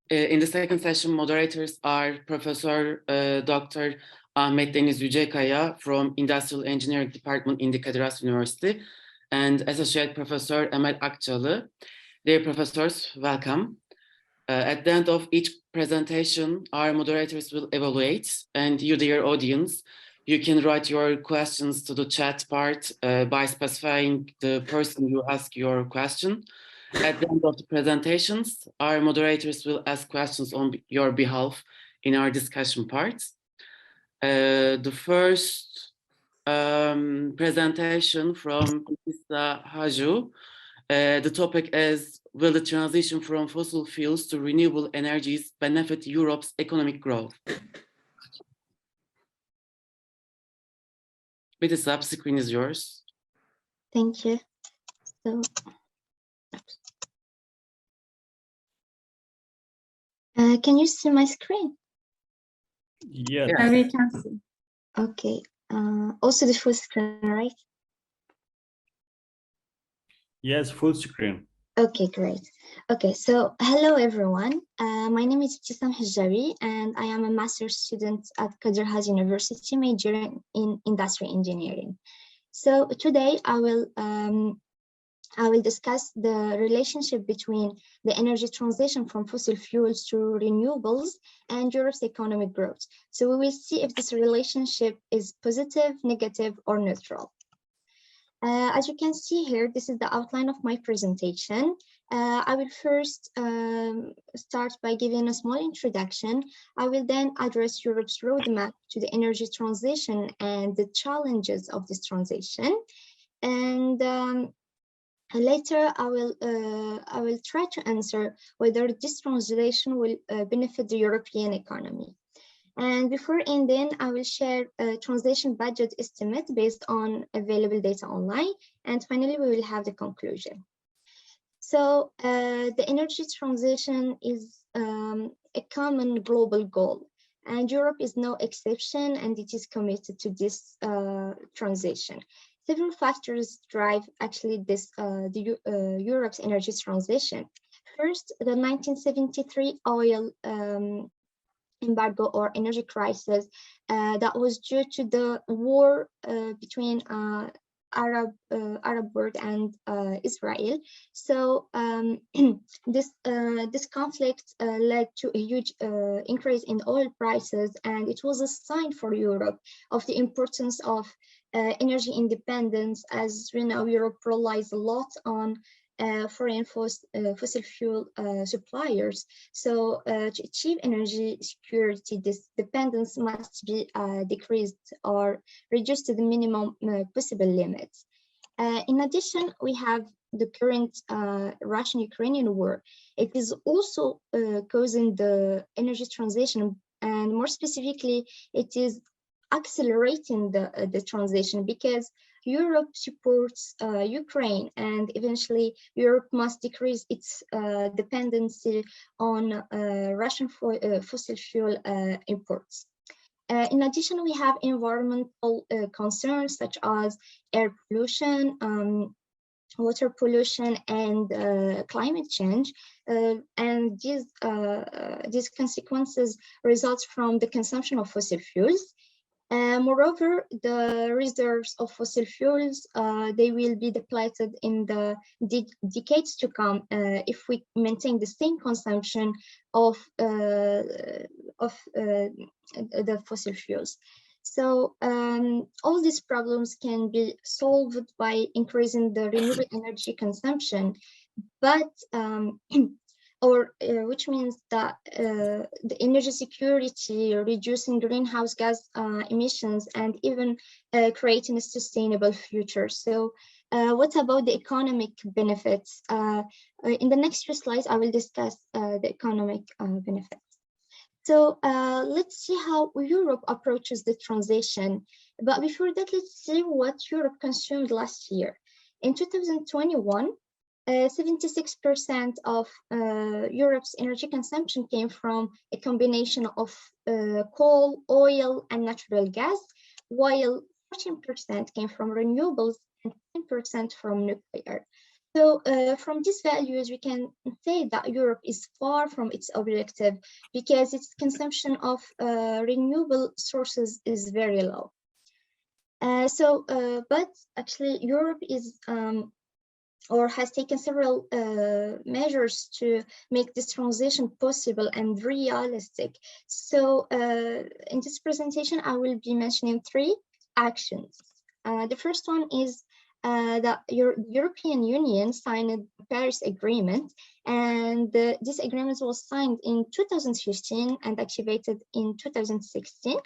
In the second session, moderators are Professor Dr. Ahmet Deniz Yücekaya from Industrial Engineering Department in the Kadir Has University and Associate Professor Emel Akçalı. Dear professors, welcome. At the end of each presentation, our moderators will evaluate, and you, dear audience, you can write your questions to the chat part by specifying the person you ask your question. At the end of the presentations, our moderators will ask questions on your behalf in our discussion part. The first presentation from Btissam Hajjaoui. The topic is, will the transition from fossil fuels to renewable energies benefit Europe's economic growth? Btissam, screen is yours. Thank you. So, can you see my screen? Yes. Yeah, we can see. Okay. Also the full screen, right? Yes, full screen. Okay, great. Okay, so hello everyone. My name is Btissam Hajjaoui and I am a master's student at Kadir Has University, majoring in industrial engineering. So today I will discuss the relationship between the energy transition from fossil fuels to renewables and Europe's economic growth. So we will see if this relationship is positive, negative, or neutral. As you can see here, this is the outline of my presentation. I will first start by giving a small introduction. I will then address Europe's roadmap to the energy transition and the challenges of this transition. And later, I will try to answer whether this translation will benefit the European economy. And before ending, I will share a translation budget estimate based on available data online. And finally, we will have the conclusion. So the energy transition is a common global goal, and Europe is no exception, and it is committed to this transition. Several factors drive actually this Europe's energy transition. First, the 1973 oil embargo or energy crisis that was due to the war between Arab world and Israel. So this conflict led to a huge increase in oil prices, and it was a sign for Europe of the importance of energy independence. As we know, Europe relies a lot on foreign fossil fuel suppliers. So to achieve energy security, this dependence must be decreased or reduced to the minimum possible limits. In addition, we have the current Russian-Ukrainian war. It is also causing the energy transition, and more specifically, it is accelerating the transition because Europe supports Ukraine, and eventually Europe must decrease its dependency on Russian fossil fuel imports. In addition, we have environmental concerns such as air pollution, water pollution, and climate change, and these consequences result from the consumption of fossil fuels. Moreover, the reserves of fossil fuels, they will be depleted in the decades to come if we maintain the same consumption of the fossil fuels. So all these problems can be solved by increasing the renewable energy consumption, but which means that the energy security, reducing greenhouse gas emissions, and even creating a sustainable future. So what about the economic benefits? In the next few slides, I will discuss the economic benefits. So let's see how Europe approaches the transition. But before that, let's see what Europe consumed last year. In 2021, 76% of Europe's energy consumption came from a combination of coal, oil, and natural gas, while 14% came from renewables and 10% from nuclear. So from these values, we can say that Europe is far from its objective because its consumption of renewable sources is very low. But actually Europe is or has taken several measures to make this transition possible and realistic. So in this presentation, I will be mentioning 3 actions. The first one is that European Union signed the Paris Agreement, and this agreement was signed in 2015 and activated in 2016.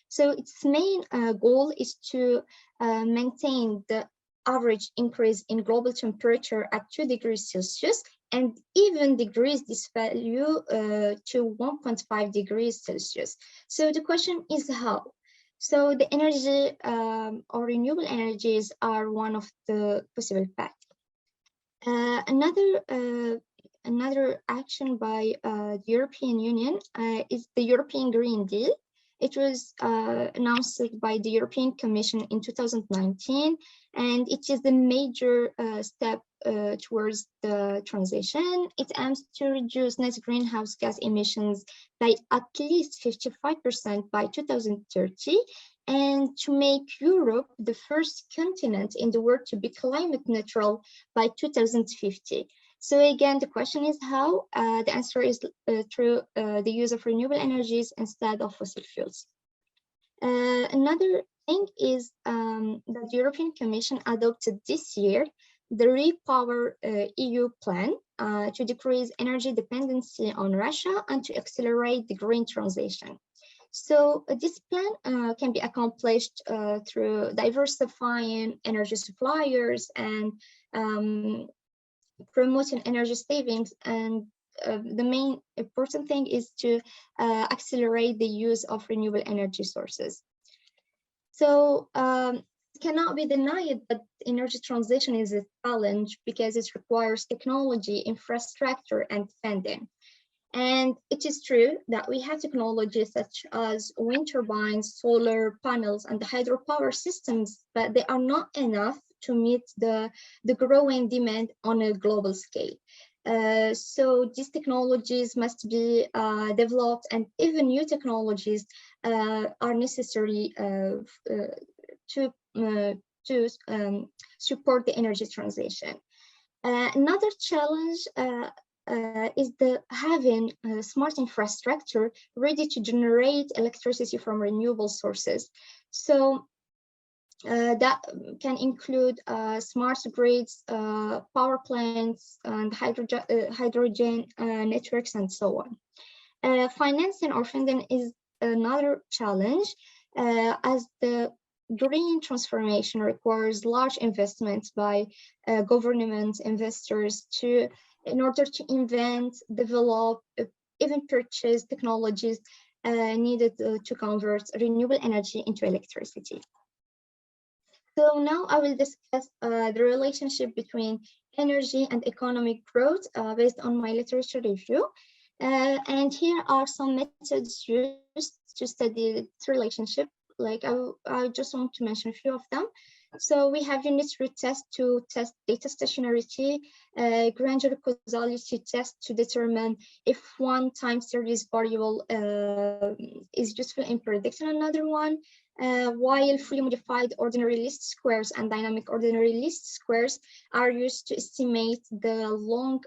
So its main goal is to maintain the average increase in global temperature at 2 degrees Celsius and even decrease this value to 1.5 degrees Celsius. So the question is how? So the energy or renewable energies are one of the possible paths. Another action by the European Union is the European Green Deal. It was announced by the European Commission in 2019, and it is the major step towards the transition. It aims to reduce net greenhouse gas emissions by at least 55% by 2030, and to make Europe the first continent in the world to be climate neutral by 2050. So again, the question is how? The answer is through the use of renewable energies instead of fossil fuels. Another thing is that the European Commission adopted this year the Repower EU plan to decrease energy dependency on Russia and to accelerate the green transition. So this plan can be accomplished through diversifying energy suppliers and promoting energy savings, and the main important thing is to accelerate the use of renewable energy sources. So it cannot be denied that energy transition is a challenge because it requires technology, infrastructure, and funding. And it is true that we have technologies such as wind turbines, solar panels, and the hydropower systems, but they are not enough to meet the growing demand on a global scale. So these technologies must be developed, and even new technologies are necessary to support the energy transition. Another challenge is having smart infrastructure ready to generate electricity from renewable sources. So that can include smart grids, power plants, and hydrogen networks, and so on. Financing or funding is another challenge, as the green transformation requires large investments by government investors in order to invent, develop, even purchase technologies needed to convert renewable energy into electricity. So now I will discuss the relationship between energy and economic growth based on my literature review. And here are some methods used to study this relationship. Like I just want to mention a few of them. So we have unit root test to test data stationarity, granular causality test to determine if one time series variable is useful in predicting another one, while fully modified ordinary least squares and dynamic ordinary least squares are used to estimate the long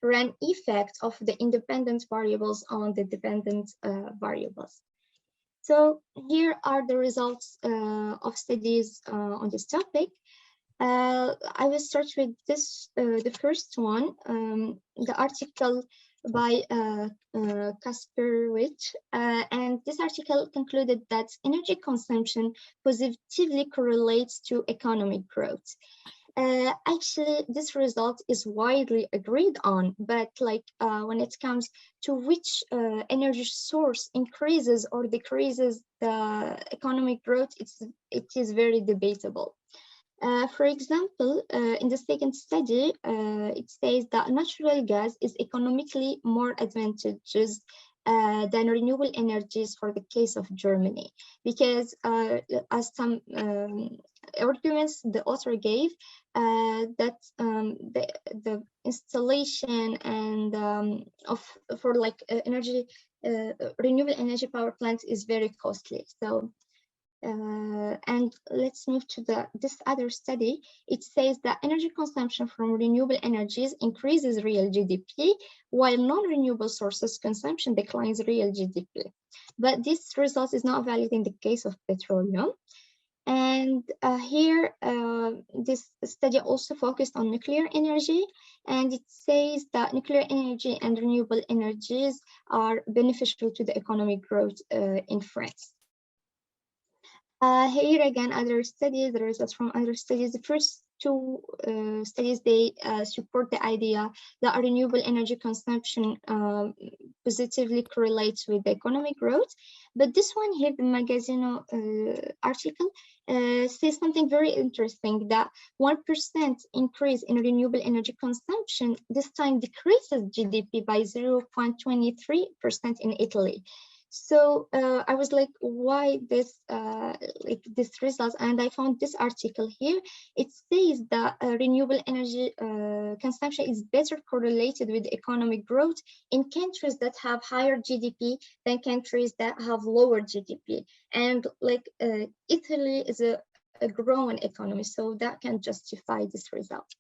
run effect of the independent variables on the dependent variables. So here are the results of studies on this topic. I will start with this, the first one, the article by Kasperwich, and this article concluded that energy consumption positively correlates to economic growth. Actually, this result is widely agreed on, but when it comes to which energy source increases or decreases the economic growth, it is very debatable. For example, in the second study, it says that natural gas is economically more advantageous than renewable energies for the case of Germany, because as some arguments the author gave that the installation and for like energy renewable energy power plants is very costly. So and let's move to this other study. It says that energy consumption from renewable energies increases real GDP, while non-renewable sources consumption declines real GDP. But this result is not valid in the case of petroleum. And here, this study also focused on nuclear energy, and it says that nuclear energy and renewable energies are beneficial to the economic growth in France. Here again, other studies, the results from other studies. The first two studies, they support the idea that renewable energy consumption positively correlates with the economic growth. But this one here, the Magazino article, says something very interesting, that 1% increase in renewable energy consumption this time decreases GDP by 0.23% in Italy. So I was like, why this this results? And I found this article here. It says that renewable energy consumption is better correlated with economic growth in countries that have higher GDP than countries that have lower GDP. And like Italy is a growing economy, so that can justify this result.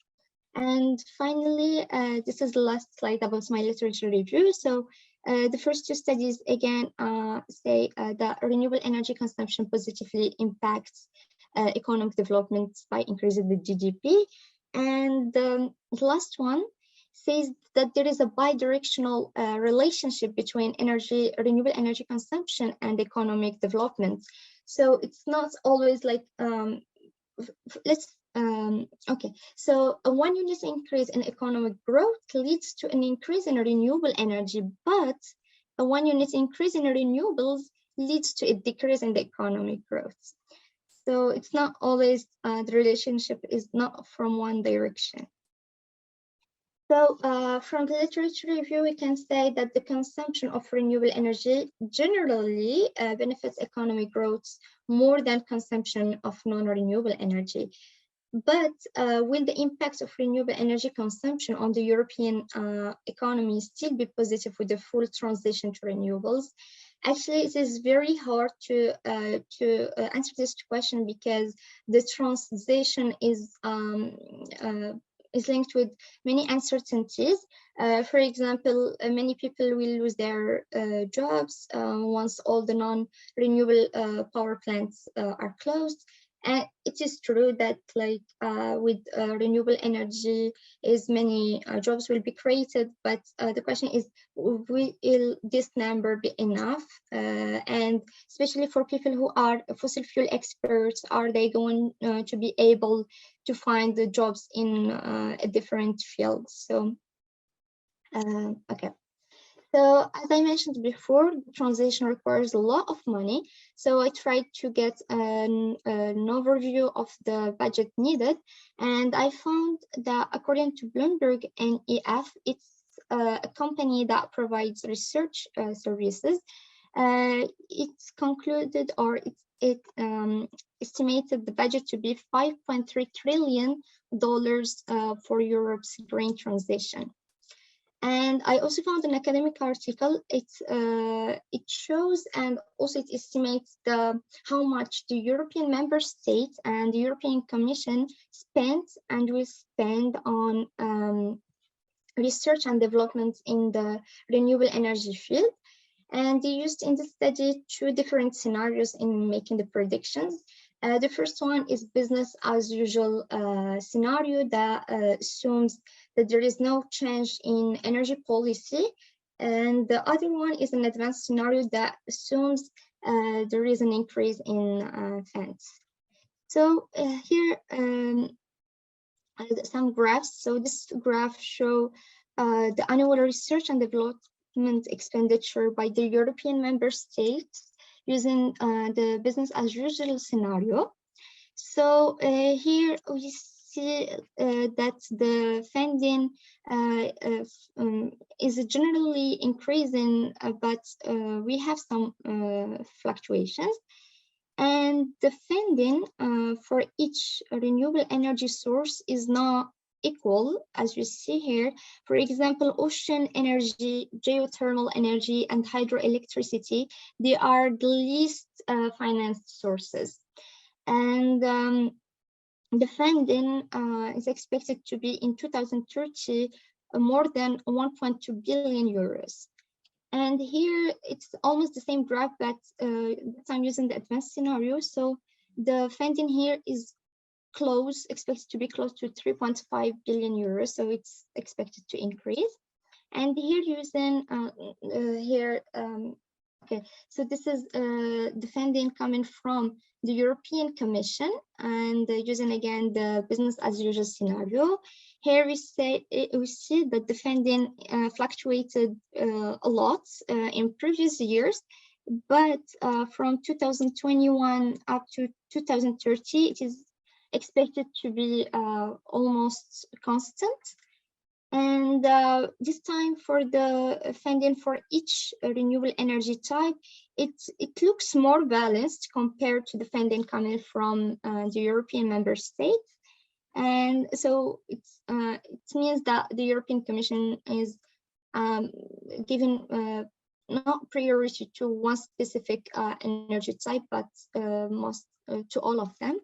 And finally, this is the last slide about my literature review. So the first two studies again say that renewable energy consumption positively impacts economic development by increasing the GDP. And the last one says that there is a bidirectional relationship between renewable energy consumption and economic development. So it's not always like, okay, so a 1 unit increase in economic growth leads to an increase in renewable energy, but a 1 unit increase in renewables leads to a decrease in the economic growth. So it's not always, the relationship is not from one direction. So from the literature review, we can say that the consumption of renewable energy generally benefits economic growth more than consumption of non-renewable energy. But will the impact of renewable energy consumption on the European economy still be positive with the full transition to renewables? Actually, it is very hard to answer this question, because the transition is linked with many uncertainties. For example, many people will lose their jobs once all the non-renewable power plants are closed. And it is true that like with renewable energy, many jobs will be created, but the question is, will this number be enough? And especially for people who are fossil fuel experts, are they going to be able to find the jobs in a different fields? So, okay. So as I mentioned before, transition requires a lot of money. So I tried to get an overview of the budget needed. And I found that according to Bloomberg NEF, it's a company that provides research services. It's concluded, or it estimated the budget to be $5.3 trillion for Europe's green transition. And I also found an academic article. It shows and also it estimates how much the European member states and the European Commission spent and will spend on research and development in the renewable energy field. And they used in the study two different scenarios in making the predictions. The first one is business as usual scenario that assumes that there is no change in energy policy. And the other one is an advanced scenario that assumes there is an increase in funds. So here some graphs. So this graph show the annual research and development expenditure by the European member states using the business as usual scenario. So here we see that the funding is generally increasing, but we have some fluctuations. And the funding for each renewable energy source is not equal, as you see here. For example, ocean energy, geothermal energy, and hydroelectricity, they are the least financed sources. And the funding is expected to be in 2030 more than 1.2 billion euros. And here it's almost the same graph, but I'm using the advanced scenario. So the funding here is expected to be close to 3.5 billion euros. So it's expected to increase. And here using okay, so this is the funding coming from the European Commission, and using again the business as usual scenario. Here we see that the funding fluctuated a lot in previous years, but from 2021 up to 2030, it is expected to be almost constant. And this time for the funding for each renewable energy type, it looks more balanced compared to the funding coming from the European member states. And so it means that the European Commission is giving not priority to one specific energy type, but most to all of them.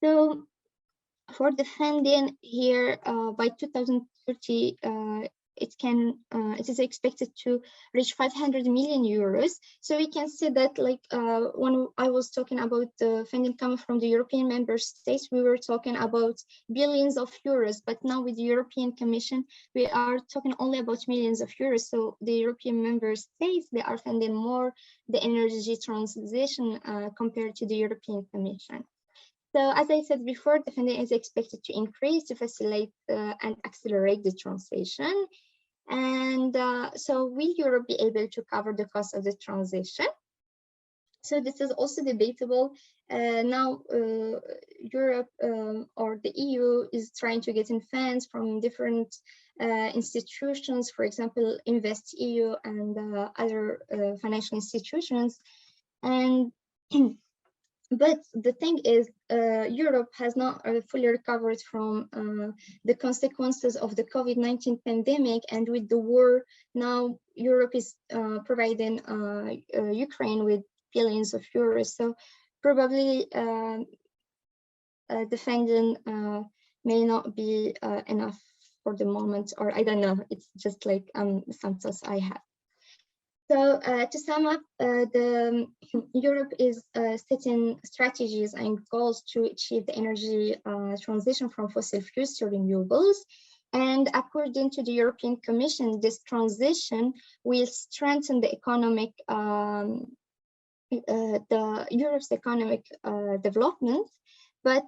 So for the funding here, by 2030, it is expected to reach 500 million euros. So we can see that, like when I was talking about the funding coming from the European member states, we were talking about billions of euros, but now with the European Commission, we are talking only about millions of euros. So the European member states, they are funding more the energy transition compared to the European Commission. So as I said before, the funding is expected to increase to facilitate and accelerate the transition. And so will Europe be able to cover the cost of the transition? So this is also debatable. Now Europe or the EU is trying to get in funds from different institutions, for example, InvestEU and other financial institutions. And but the thing is, Europe has not fully recovered from the consequences of the COVID-19 pandemic, and with the war, now Europe is providing Ukraine with billions of euros. So probably the funding may not be enough for the moment, or I don't know, it's just like some thoughts I have. So to sum up, Europe is setting strategies and goals to achieve the energy transition from fossil fuels to renewables. And according to the European Commission, this transition will strengthen the economic, Europe's economic development. But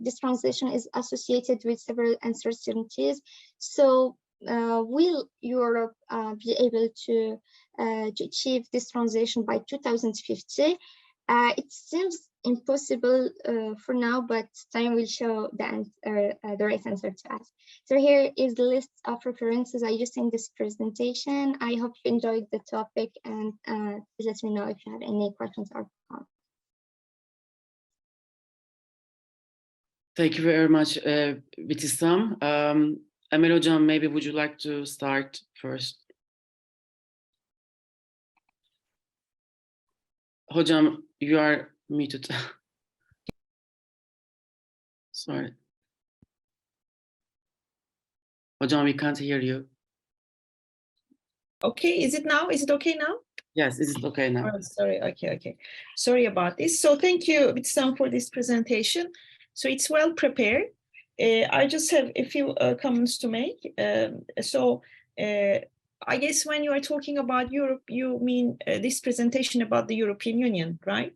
this transition is associated with several uncertainties. So will Europe be able to achieve this transition by 2050? It seems impossible for now, but time will show the right answer to us. So here is the list of references I used in this presentation. I hope you enjoyed the topic, and let me know if you have any questions or comments. Thank you very much, Btissam. Emel Hocam, maybe would you like to start first? Hocam, you are muted. Sorry. Hocam, we can't hear you. Okay, is it now? Is it okay now? Yes, is it okay now? Oh, sorry, okay. Sorry about this. So thank you, Btissam, for this presentation. So it's well prepared. I just have a few comments to make. I guess when you are talking about Europe, you mean this presentation about the European Union, right?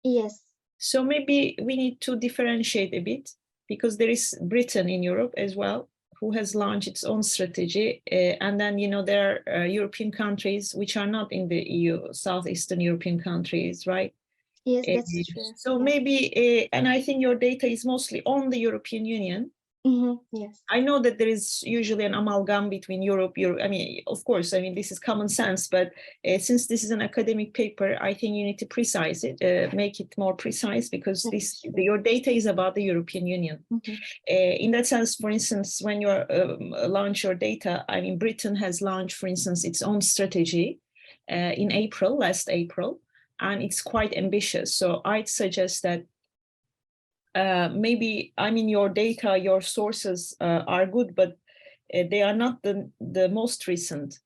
Yes. So maybe we need to differentiate a bit, because there is Britain in Europe as well, who has launched its own strategy. And then, you know, there are European countries which are not in the EU, Southeastern European countries, right? Yes, that's true. So maybe, and I think your data is mostly on the European Union. Yes. I know that there is usually an amalgam between Europe. I mean, of course, I mean, this is common sense, but since this is an academic paper, I think you need to precise it, make it more precise, because your data is about the European Union. In that sense, for instance, when you launch your data, I mean, Britain has launched, for instance, its own strategy in last April, and it's quite ambitious. So I'd suggest that maybe, I mean, your data, your sources are good, but they are not the most recent.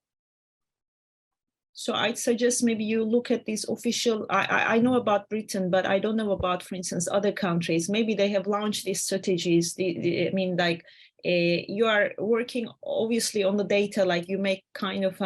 So I'd suggest maybe you look at these official, I know about Britain, but I don't know about, for instance, other countries. Maybe they have launched these strategies. I mean, like you are working obviously on the data, like you make kind of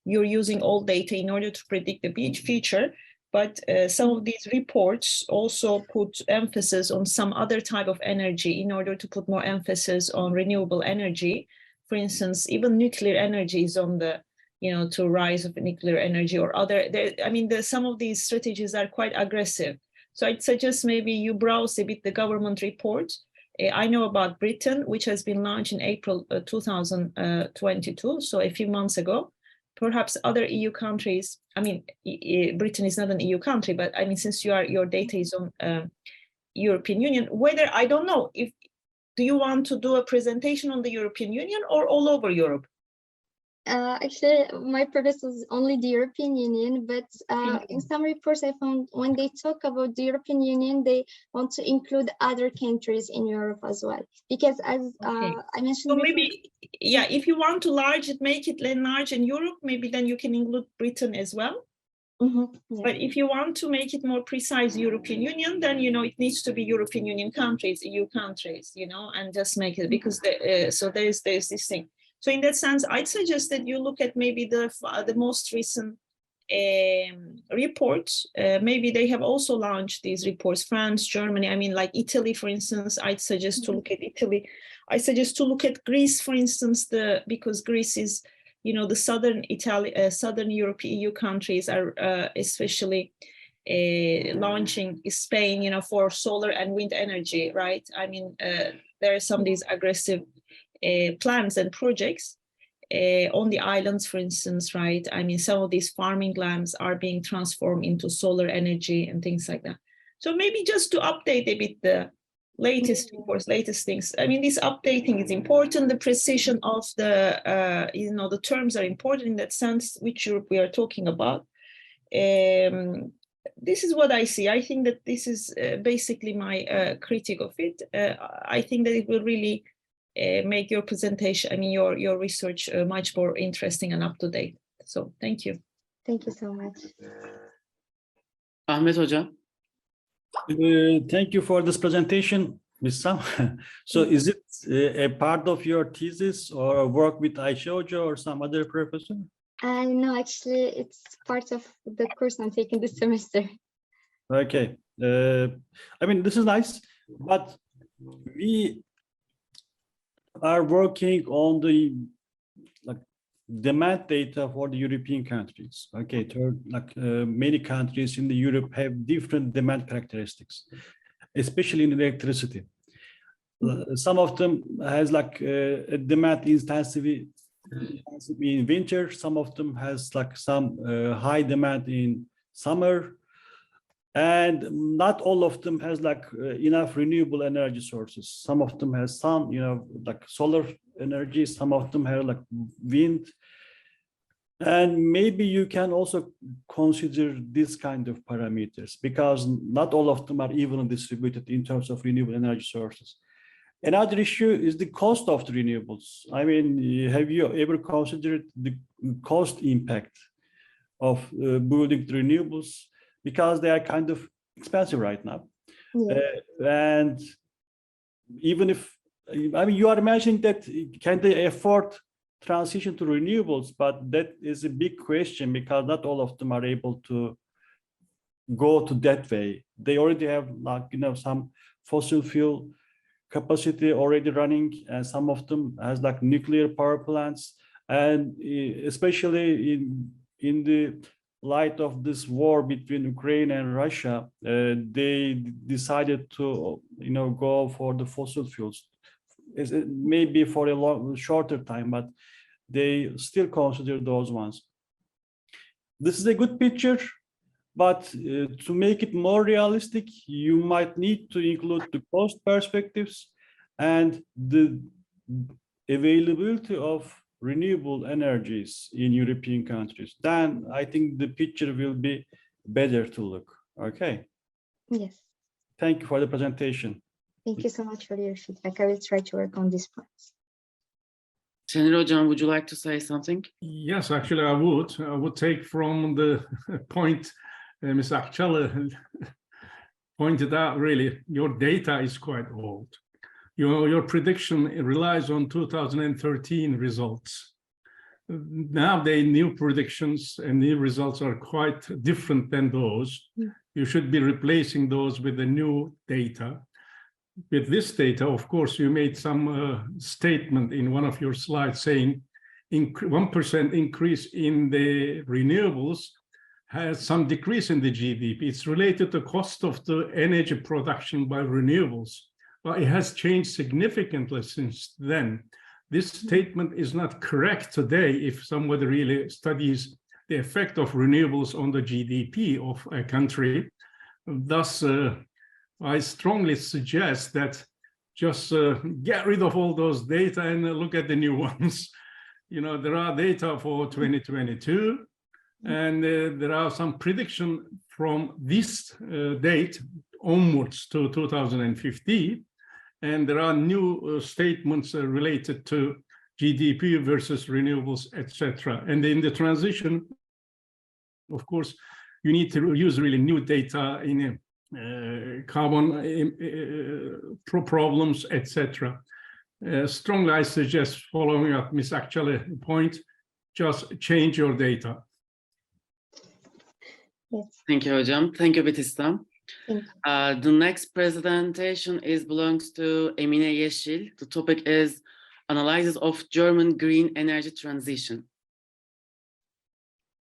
you're using all data in order to predict the future. But some of these reports also put emphasis on some other type of energy in order to put more emphasis on renewable energy. For instance, even nuclear energy is on the, to rise of nuclear energy or other. I mean, some of these strategies are quite aggressive. So I'd suggest maybe you browse a bit the government report. I know about Britain, which has been launched in April 2022, so a few months ago. Perhaps other EU countries, I mean, Britain is not an EU country, but I mean, since your data is on European Union, whether, I don't know, do you want to do a presentation on the European Union or all over Europe? Actually, my purpose is only the European Union, but in some reports I found when they talk about the European Union, they want to include other countries in Europe as well. Because as I mentioned so before, maybe, yeah, if you want to make it large in Europe, maybe then you can include Britain as well. Yeah. But if you want to make it more precise European Union, then, it needs to be European Union countries, EU countries, and just make it, because so there's this thing. So in that sense, I'd suggest that you look at maybe the most recent reports. Maybe they have also launched these reports, France, Germany, I mean, like Italy, for instance. I'd suggest to look at Italy. I suggest to look at Greece, for instance, because Greece is, the southern European EU countries are especially launching Spain, for solar and wind energy, right? I mean, there are some of these aggressive plans and projects on the islands, for instance, right? I mean, some of these farming lands are being transformed into solar energy and things like that. So maybe just to update a bit the latest reports, latest things. I mean, this updating is important. The precision of the terms are important in that sense, which Europe we are talking about. This is what I see. I think that this is basically my critique of it. I think that it will really make your presentation, I mean, your research much more interesting and up to date. So thank you. Thank you so much. Ahmet Hocam. Thank you for this presentation, Btissam. So is it a part of your thesis or work with Ayşe Hoca or some other professor? No, actually, it's part of the course I'm taking this semester. Okay. I mean, this is nice, but we are working on the demand data for the European countries. Okay, many countries in the Europe have different demand characteristics, especially in electricity. Some of them has a demand intensity in winter. Some of them has some high demand in summer. And not all of them has enough renewable energy sources. Some of them has some, solar energy. Some of them have wind. And maybe you can also consider this kind of parameters, because not all of them are evenly distributed in terms of renewable energy sources. Another issue is the cost of the renewables. I mean, have you ever considered the cost impact of building the renewables? Because they are kind of expensive right now. Yeah. And even if, I mean, you are imagining that can they afford transition to renewables, but that is a big question, because not all of them are able to go to that way. They already have some fossil fuel capacity already running, and some of them has nuclear power plants. And especially in the light of this war between Ukraine and Russia, they decided to go for the fossil fuels maybe for a shorter time, but they still consider those ones. This is a good picture, but to make it more realistic, you might need to include the cost perspectives and the availability of renewable energies in European countries. Then I think the picture will be better to look. Okay. Yes. Thank you for the presentation. Thank you so much for your feedback. I will try to work on these points. Şener Hocam, would you like to say something? Yes, actually, I would take from the point Ms. Akçalı pointed out, really, your data is quite old. Your prediction relies on 2013 results. Now, the new predictions and new results are quite different than those. You should be replacing those with the new data. With this data, of course, you made some statement in one of your slides saying 1% increase in the renewables has some decrease in the GDP. It's related to cost of the energy production by renewables, but it has changed significantly since then. This statement is not correct today if somebody really studies the effect of renewables on the GDP of a country. Thus, I strongly suggest that just get rid of all those data and look at the new ones. You know, there are data for 2022, and there are some prediction from this date onwards to 2050. And there are new statements related to GDP versus renewables, etc. And in the transition, of course, you need to use really new data in carbon problems, etc. Strongly, I suggest, following up Ms. Akçalı's point, just change your data. Yes. Thank you, Hocam. Thank you, Btissam. Thank you. The next presentation belongs to Emine Yeşil. The topic is Analysis of German Green Energy Transition.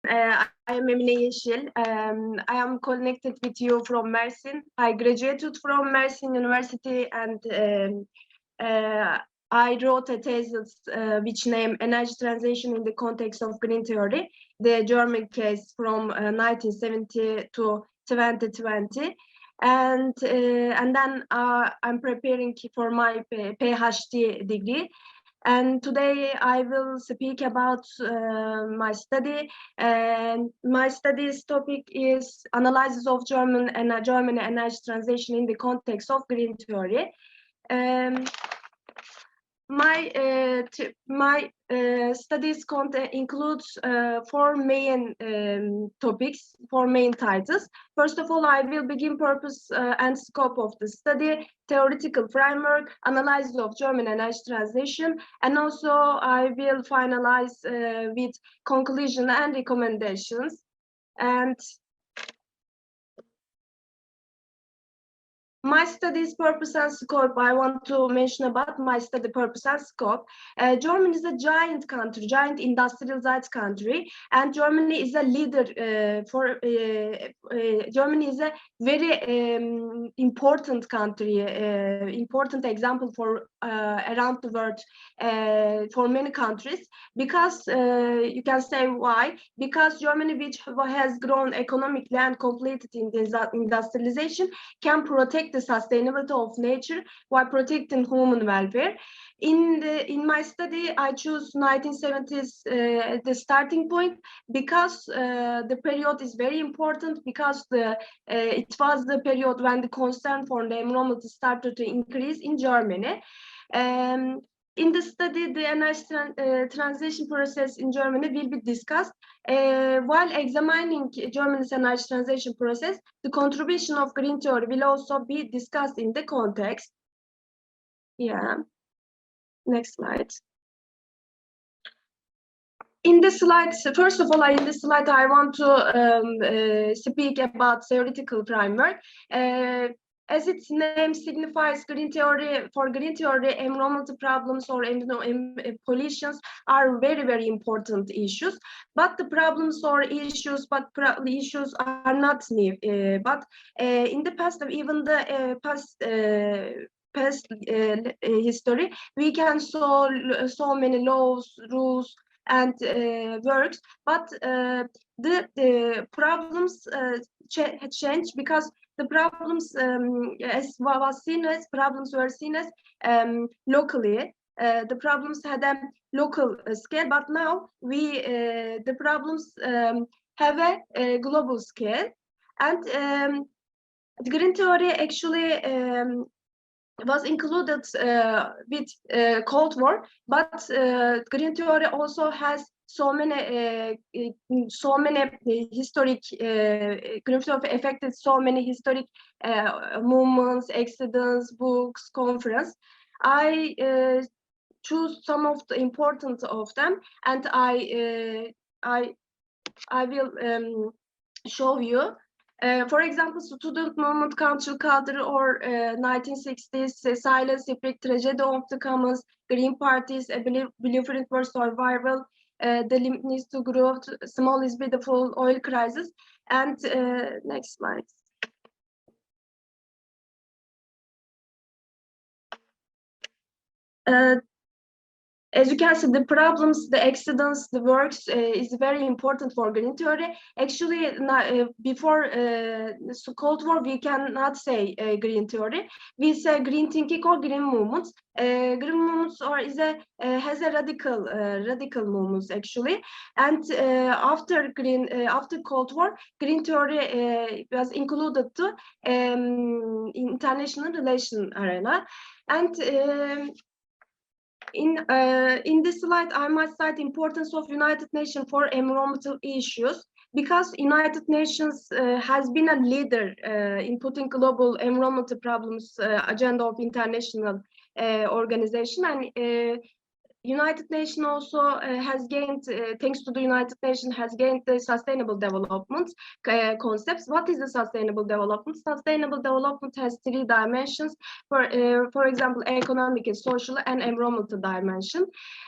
I am Emine Yeşil. I am connected with you from Mersin. I graduated from Mersin University, and I wrote a thesis which named Energy Transition in the Context of Green Theory, the German case from 1970 to 2020. And then I'm preparing for my PhD degree. And today I will speak about my study. And my study's topic is analysis of German energy transition in the context of green theory. My studies includes four main topics, four main titles. First of all, I will begin purpose and scope of the study, theoretical framework, analysis of German energy transition, and also I will finalize with conclusion and recommendations. And my study's purpose and scope, I want to mention about my study purpose and scope. Germany is a giant country, giant industrialized country, and Germany is a leader Germany is a very important country, important example for around the world for many countries, because you can say why, because Germany, which has grown economically and completed in the industrialization, can protect the sustainability of nature while protecting human welfare. In my study, I choose 1970s the starting point, because the period is very important, because it was the period when the concern for the environment started to increase in Germany. In the study, the energy transition process in Germany will be discussed. While examining Germany's energy transition process, the contribution of green theory will also be discussed in the context. Yeah. Next slide. In the slides, first of all, in this slide, I want to speak about theoretical framework. As its name signifies, green theory, for green theory, environmental problems or pollutions are very, very important issues. But the problems or issues, issues are not new. But in the past, even the past past history, we can saw so many laws, rules, and works, but the problems changed because the problems were seen as locally. The problems had a local scale, but now the problems have a global scale, and the green theory actually was included with Cold War, but green theory also has so many historic green theory affected so many historic movements, accidents, books, conference. I choose some of the important of them, and I will show you. For example, student movement, cultural culture, or 1960s silent spring, tragedy of the commons, green parties, a blueprint for survival, the limit needs to grow, small is beautiful, oil crisis, and next slide. As you can see, the problems, the accidents, the works is very important for green theory. Actually, before Cold War, we cannot say green theory. We say green thinking or green movements. Green movements has a radical movements actually. And after Cold War, green theory was included to international relation arena. And in this slide, I must cite the importance of United Nations for environmental issues, because United Nations has been a leader in putting global environmental problems agenda of international organization, and United Nations also has gained, thanks to the United Nations, has gained the sustainable development concepts. What is the sustainable development? Sustainable development has three dimensions. For example, economic, social, and environmental dimension.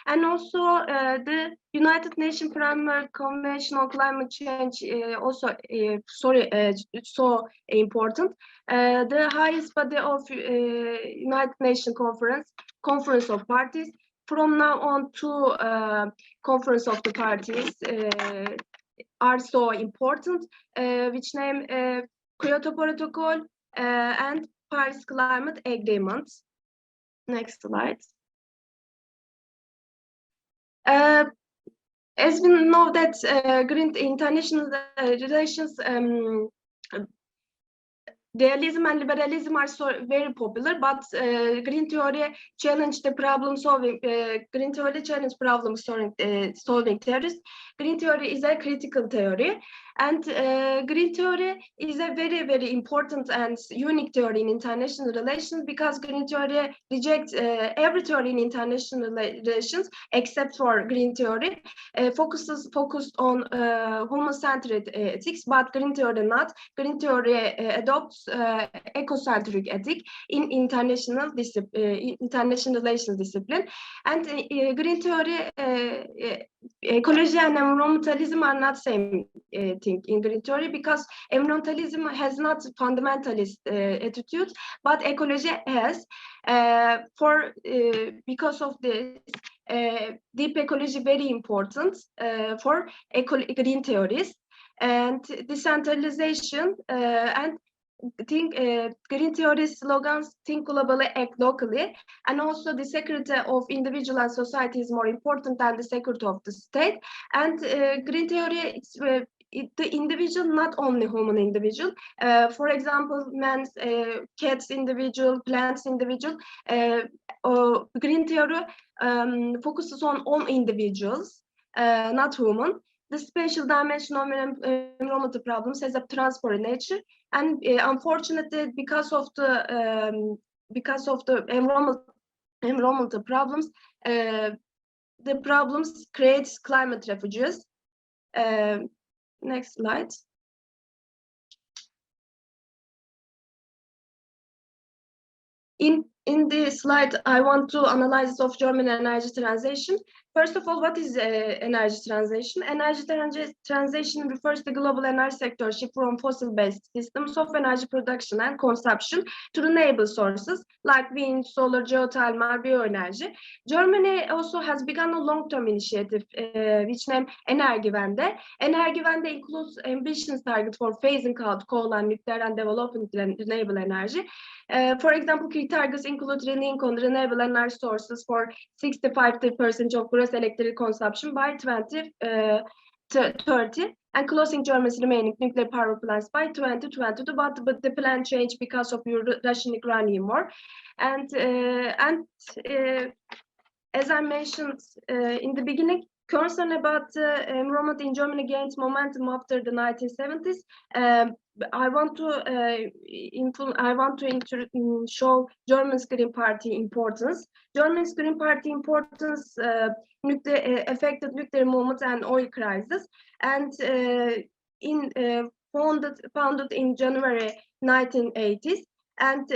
And also the United Nations Primary Convention on Climate Change also so important. The highest body of United Nations Conference of Parties. From now on, two Conference of the Parties are so important, which name Kyoto Protocol and Paris Climate Agreement. Next slide. As we know that green international relations, realism and liberalism are so very popular, but green theory challenge the problem solving. Green theory challenge problem solving theories. Green theory is a critical theory, and green theory is a very important and unique theory in international relations, because green theory rejects every theory in international relations except for green theory. Focused on human-centered ethics, but green theory not. Green theory adopts ecocentric ethic in international relations discipline, and green theory, ecology and environmentalism are not same thing in green theory, because environmentalism has not fundamentalist attitude, but ecology has. Because of this, deep ecology very important for green theories, and decentralization and green theory slogans, think globally, act locally, and also the security of individual and society is more important than the security of the state. And green theory, the individual, not only human individual. For example, man's, cats individual, plants individual. Green theory focuses on individuals, not human. The spatial dimension of environmental problems has a transport nature, and unfortunately, because of the environmental problems, the problems creates climate refugees. Next slide. In in this slide, I want to analyze of German energy transition. First of all, what is energy transition? Energy transition refers to global energy sector shift from fossil-based systems of energy production and consumption to renewable sources like wind, solar, geothermal, bioenergy. Germany also has begun a long-term initiative which named Energiewende. Energiewende includes ambitious target for phasing out coal and nuclear and developing renewable energy. For example, key targets include renewable energy sources for 65% of gross electric consumption by 2030 and closing Germany's remaining nuclear power plants by 2022. But the plan changed because of Russian uranium war. And as I mentioned in the beginning, concern about enrollment in Germany gained momentum after the 1970s. I want to show German's Green Party importance. German's Green Party importance affected nuclear movement and oil crisis, and founded in January 1980s. And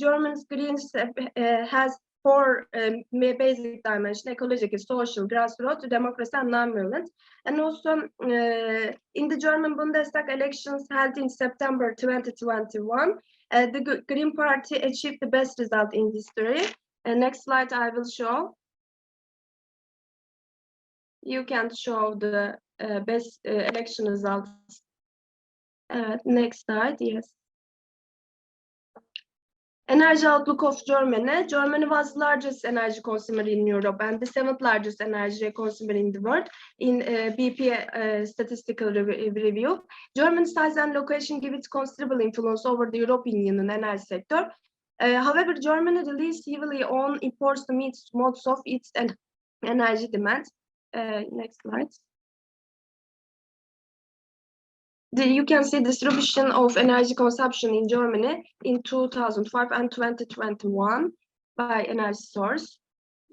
German's Greens has four basic dimensions: ecological, social, grassroots, democracy, and non-violent. And also in the German Bundestag elections held in September 2021, the Green Party achieved the best result in history. Next slide I will show. You can show the best election results. Next slide, yes. Energy outlook of Germany. Germany was the largest energy consumer in Europe and the 7th largest energy consumer in the world in BP statistical review. Germany's size and location give it considerable influence over the European Union energy sector. However, Germany relies heavily on imports to meet most of its energy demand. Next slide. You can see distribution of energy consumption in Germany in 2005 and 2021 by energy source.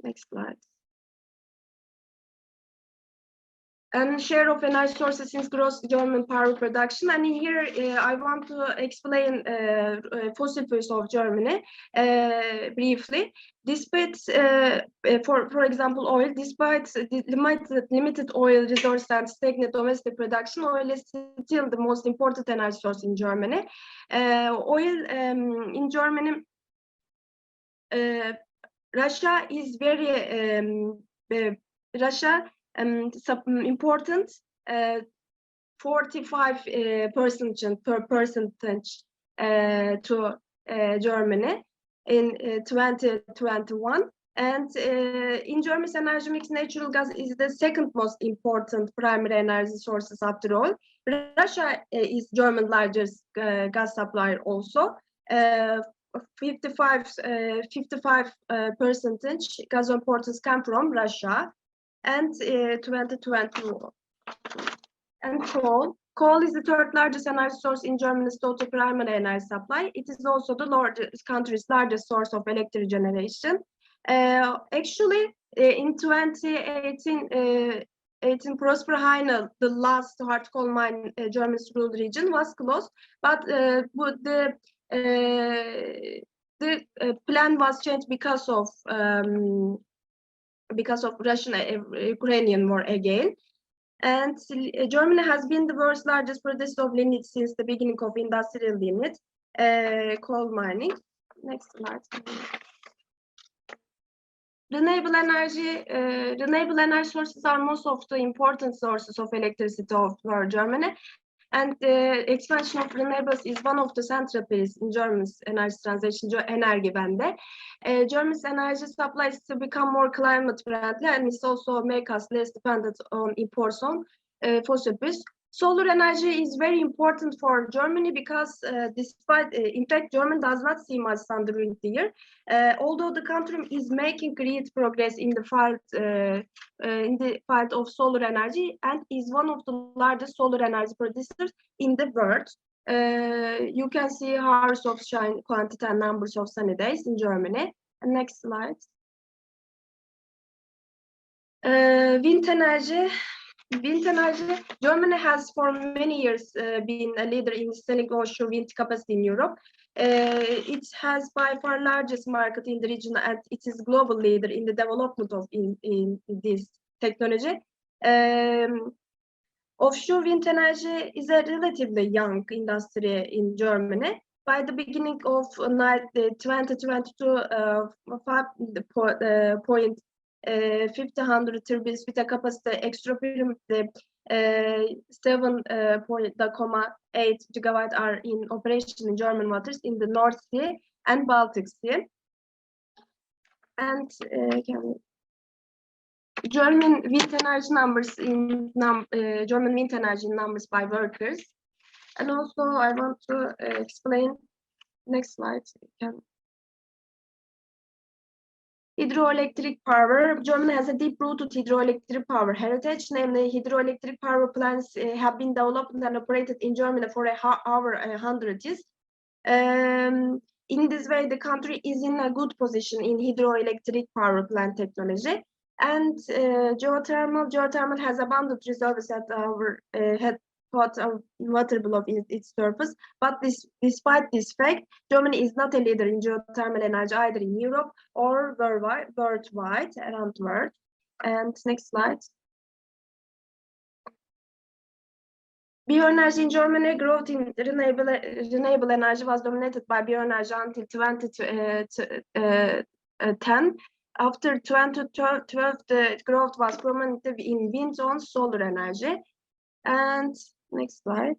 Next slide. And share of energy sources in gross German power production. And in here, I want to explain fossil fuels of Germany briefly. Despite, for example, oil, despite limited oil resource and stagnant domestic production, oil is still the most important energy source in Germany. Oil in Germany, Russia is very important 45% to Germany in 2021. And in Germany's energy mix, natural gas is the second most important primary energy sources after all. Russia is German's largest gas supplier also. 55% gas imports come from Russia. And 2021. And coal is the third largest energy source in Germany's total primary energy supply. It is also the country's largest source of electric generation. Actually, in 2018, Prosper Heine, the last hard coal mine Germany's ruled region, was closed, but the plan was changed because of Russian-Ukrainian war again. And Germany has been the world's largest producer of lignite since the beginning of industrial lignite coal mining. Next slide. Renewable energy sources are most of the important sources of electricity for Germany. And the expansion of renewables is one of the central pillars in Germany's energy transition, Energiewende. Germany's energy supply is to become more climate friendly, and it's also make us less dependent on imports on fossil fuels. Solar energy is very important for Germany because despite, in fact, Germany does not see much sun during the year. Although the country is making great progress in the fight of solar energy and is one of the largest solar energy producers in the world. You can see hours of shine, quantity, and numbers of sunny days in Germany. And next slide. Wind energy. Germany has for many years been a leader in installing offshore wind capacity in Europe. It has by far largest market in the region, and it is global leader in the development of in this technology. Offshore wind energy is a relatively young industry in Germany. By the beginning of 2022, 500 turbines with a capacity extra-pyramidal 7.8 gigawatt are in operation in German waters in the North Sea and Baltic Sea. And German wind energy numbers German wind energy numbers by workers. And also I want to explain. Next slide. Hydroelectric power. Germany has a deep-rooted hydroelectric power heritage. Namely, hydroelectric power plants have been developed and operated in Germany for over 100 years. In this way, the country is in a good position in hydroelectric power plant technology. And geothermal has abundant reserves at our water below its surface. But despite this fact, Germany is not a leader in geothermal energy either in Europe or worldwide around the world. And next slide. Bioenergy in Germany, growth in renewable energy was dominated by bioenergy until 2010. After 2012, the growth was prominent in wind and solar energy. And next slide.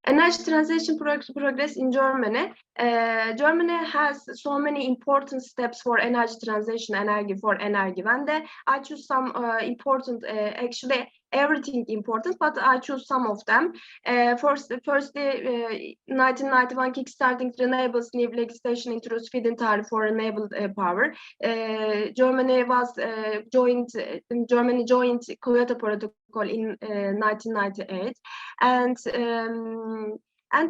Energy transition progress in Germany. Germany has so many important steps for energy transition, Energiewende. I choose some important, actually everything important, but I choose some of them. Firstly, 1991 kickstarting renewables new legislation introduced feed-in tariff for renewable power. Germany joined Kyoto Protocol in 1998, and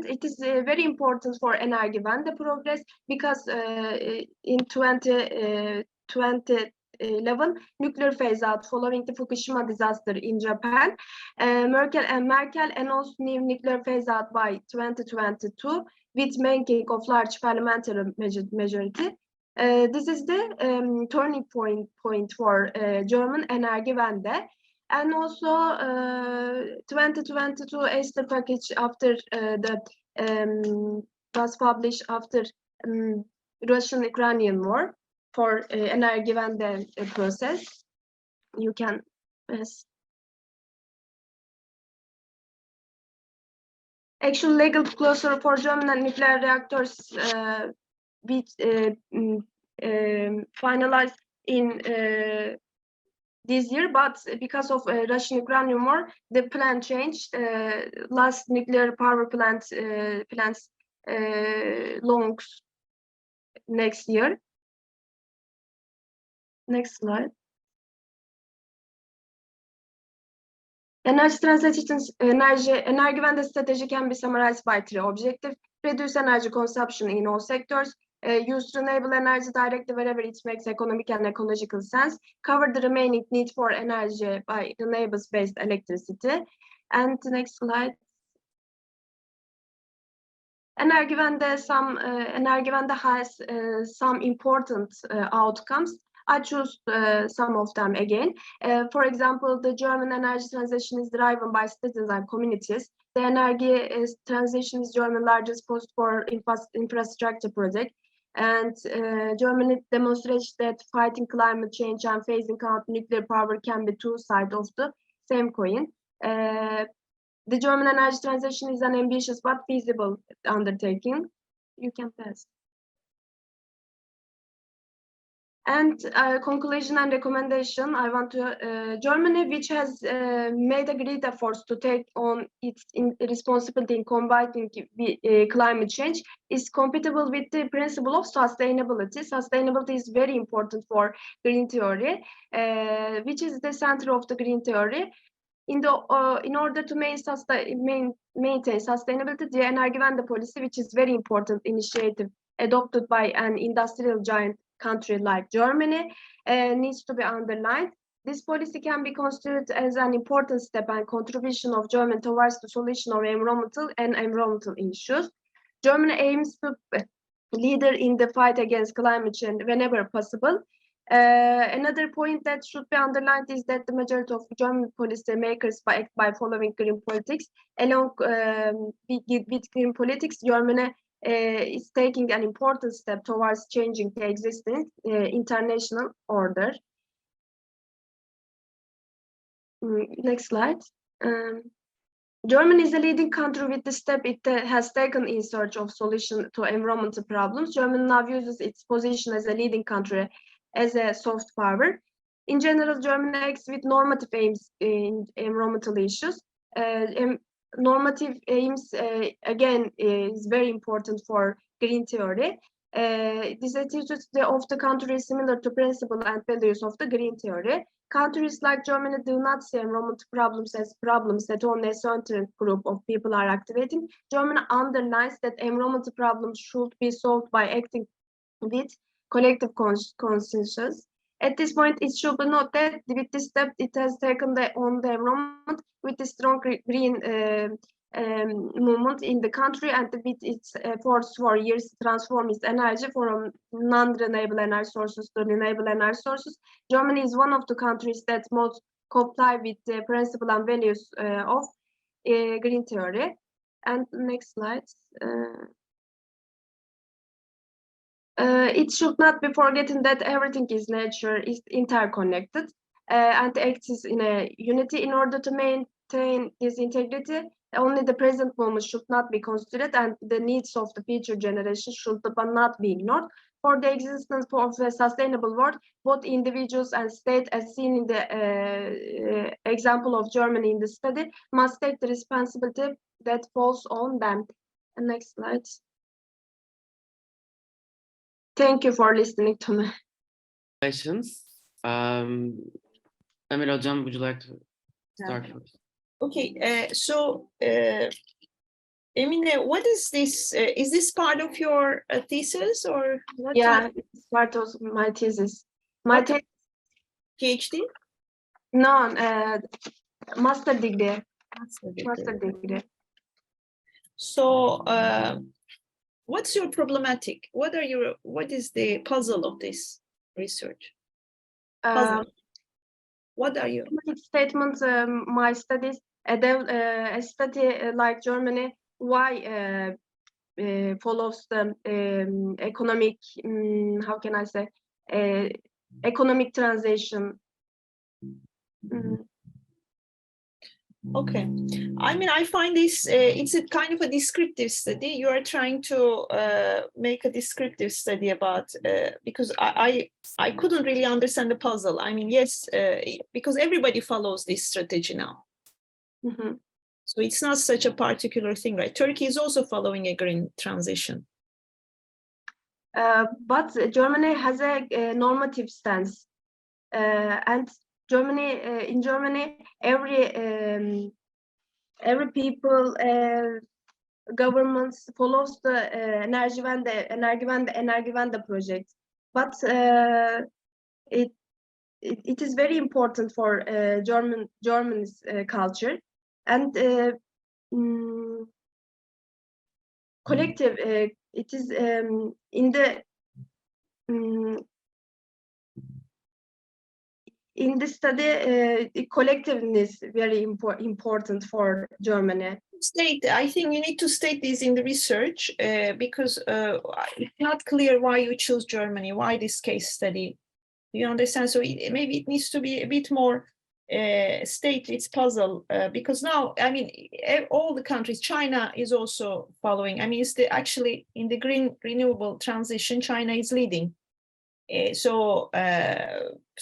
it is very important for Energiewende progress because in 2011 nuclear phase out following the Fukushima disaster in Japan. Merkel announced new nuclear phase out by 2022 with Mengi of large parliamentary majority. This is the turning point for German Energiewende. And also 2022 Easter package after was published after Russian-Ukrainian war for Energiewende process. You can press. Actual legal closure for German nuclear reactors finalized in this year, but because of Russian-Ukrainian war, the plan changed. Last nuclear power plants longs next year. Next slide. Energy transition, Energiewende strategy can be summarized by three objectives: reduce energy consumption in all sectors, use renewable energy directly wherever it makes economic and ecological sense, cover the remaining need for energy by renewables-based electricity. And the next slide. Energiewende has some important outcomes. I choose some of them again. For example, the German energy transition is driven by citizens and communities. The energy transition is Germany's largest post for infrastructure project. And Germany demonstrates that fighting climate change and phasing out nuclear power can be two sides of the same coin. The German energy transition is an ambitious but feasible undertaking. You can pass. And conclusion and recommendation, I want to, Germany, which has made a great effort to take on its responsibility in combating climate change, is compatible with the principle of sustainability. Sustainability is very important for green theory, which is the center of the green theory. In order to maintain sustainability, the Energiewende policy, which is very important initiative adopted by an industrial giant country like Germany, needs to be underlined. This policy can be considered as an important step and contribution of Germany towards the solution of environmental issues. Germany aims to leader in the fight against climate change whenever possible. Another point that should be underlined is that the majority of German policy makers act by following green politics. Along with green politics, Germany is taking an important step towards changing the existing international order. Next slide. Germany is a leading country with the step it has taken in search of solution to environmental problems. Germany now uses its position as a leading country as a soft power. In general, Germany acts with normative aims in environmental issues. Normative aims, again, is very important for green theory. This attitude of the country is similar to principles and values of the green theory. Countries like Germany do not see environmental problems as problems that only a certain group of people are activating. Germany underlines that environmental problems should be solved by acting with collective consensus. At this point, it should be noted that with this step it has taken on the environment with the strong green movement in the country, and with its efforts for years to transform its energy from non-renewable energy sources to renewable energy sources. Germany is one of the countries that most comply with the principle and values of green theory. And next slide. It should not be forgotten that everything is nature is interconnected and acts in a unity. In order to maintain this integrity, only the present moment should not be considered, and the needs of the future generations should not be ignored. For the existence of a sustainable world, both individuals and state, as seen in the example of Germany in the study, must take the responsibility that falls on them. And next slide. Thank you for listening to me. Questions? Emel Hocam, would you like to start first? Okay, so Emine, what is this? Is this part of your thesis or what? Yeah, it's part of my thesis. My PhD? No, master degree. Master degree. So, what's your problematic? What is the puzzle of this research? What are you? Statements, my studies, a study like Germany, why follows the economic, how can I say, economic transition. Okay, I mean, I find this, it's a kind of a descriptive study. You are trying to make a descriptive study about, because I couldn't really understand the puzzle. I mean, yes, because everybody follows this strategy now. Mm-hmm. So it's not such a particular thing, right? Turkey is also following a green transition. But Germany has a normative stance, and in Germany, every people, governments follows the Energiewende project. But it is very important for Germany's culture, and collective. It is in the study, collectiveness very important for Germany. I think you need to state this in the research because it's not clear why you choose Germany, why this case study. Do you understand? So maybe it needs to be a bit more state its puzzle because now, I mean, all the countries, China is also following. I mean, it's actually in the green renewable transition, China is leading. So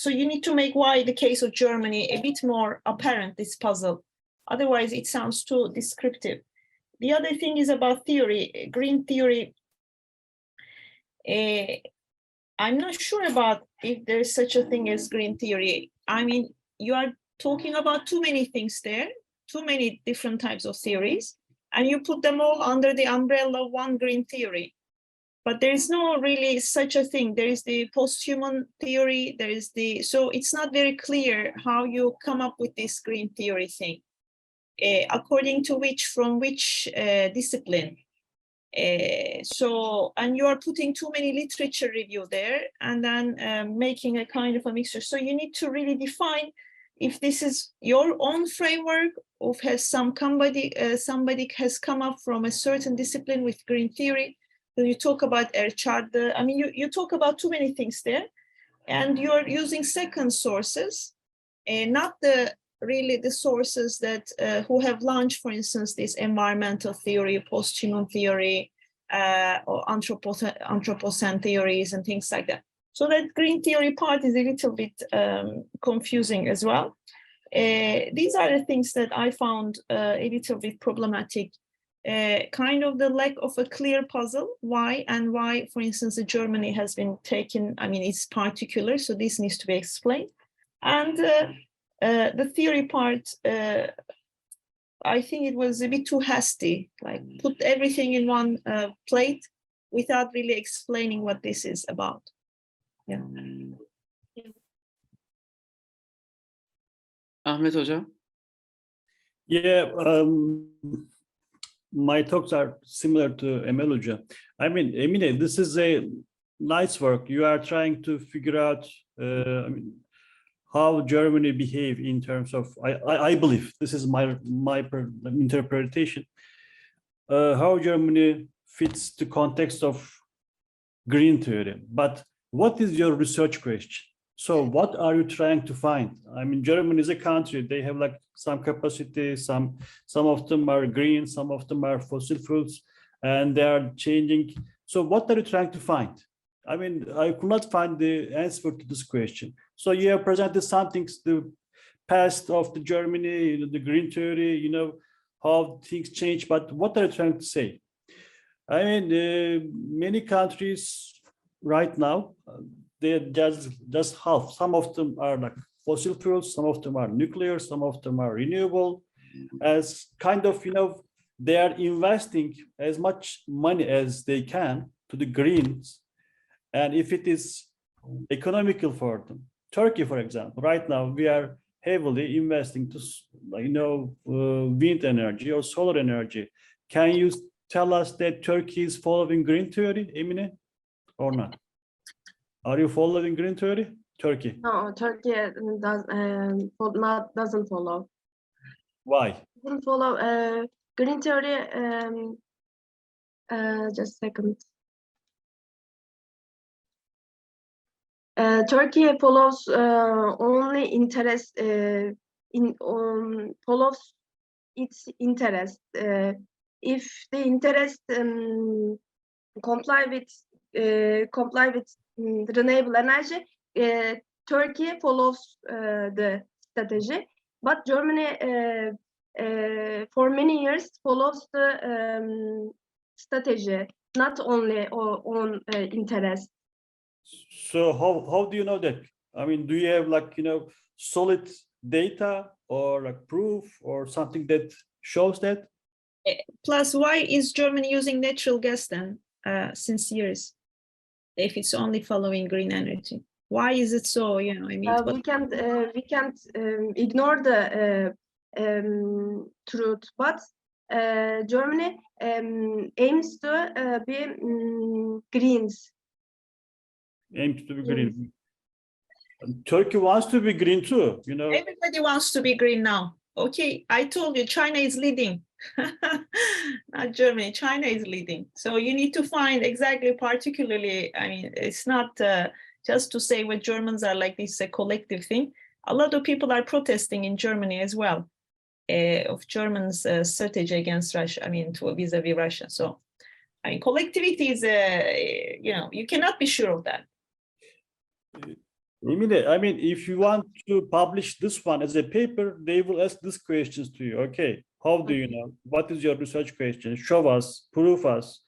you need to make why the case of Germany a bit more apparent, this puzzle. Otherwise, it sounds too descriptive. The other thing is about theory, green theory. I'm not sure about if there's such a thing as green theory. I mean, you are talking about too many things there, too many different types of theories, and you put them all under the umbrella of one green theory. but there is no really such a thing. There is the post-human theory, there is the, so it's not very clear how you come up with this green theory thing. According to which, from which discipline. So, and you are putting too many literature review there and then making a kind of a mixture. So you need to really define if this is your own framework, or has somebody has come up from a certain discipline with green theory. So you talk about Erkan, I mean, you talk about too many things there, and you're using second sources, and not really the sources that who have launched, for instance, this environmental theory, post-human theory, or Anthropocene theories and things like that. So that green theory part is a little bit confusing as well. These are the things that I found a little bit problematic. Kind of the lack of a clear puzzle, why, for instance, Germany has been taken, I mean, it's particular, so this needs to be explained. And the theory part, I think it was a bit too hasty, like put everything in one plate without really explaining what this is about. Yeah. Ahmet Hocam? Yeah, my talks are similar to Emel Hoca. I mean, Emine, this is a nice work. You are trying to figure out, I mean, how Germany behave in terms of, I believe, this is my interpretation, how Germany fits the context of green theory. But what is your research question? So what are you trying to find? I mean, Germany is a country, they have like some capacity, some of them are green, some of them are fossil fuels, and they are changing. So what are you trying to find? I mean, I could not find the answer to this question. So you have presented something, the past of the Germany, the green theory, you know, how things change, but what are you trying to say? I mean, many countries right now, they're just half. Some of them are like fossil fuels, some of them are nuclear, some of them are renewable, as kind of, you know, they are investing as much money as they can to the greens. And if it is economical for them, Turkey, for example, right now we are heavily investing to, you know, wind energy or solar energy. Can you tell us that Turkey is following green theory, Emine, or not? Are you following green theory, Turkey? No, Turkey doesn't follow. Why? Doesn't follow green theory. Just a second. Turkey follows only interest follows its interest. If the interest comply with renewable energy, Turkey follows the strategy. But Germany, for many years, follows the strategy, not only on interest. So how do you know that? I mean, do you have like, you know, solid data or like proof or something that shows that? Plus, why is Germany using natural gas then since years, if it's only following green energy? Why is it so? You know, I mean, we can't ignore the truth, but Germany aims to be greens. Aims to be green. Turkey wants to be green too, you know. Everybody wants to be green now. Okay, I told you China is leading. Not Germany, China is leading. So you need to find exactly, particularly, I mean, it's not just to say what Germans are like this, a collective thing. A lot of people are protesting in Germany as well of Germans' strategy against Russia, I mean, vis-a-vis Russia. So, I mean, collectivity is, you know, you cannot be sure of that. Emine, I mean, if you want to publish this one as a paper, they will ask these questions to you. Okay, how do you know? What is your research question? Show us, prove us.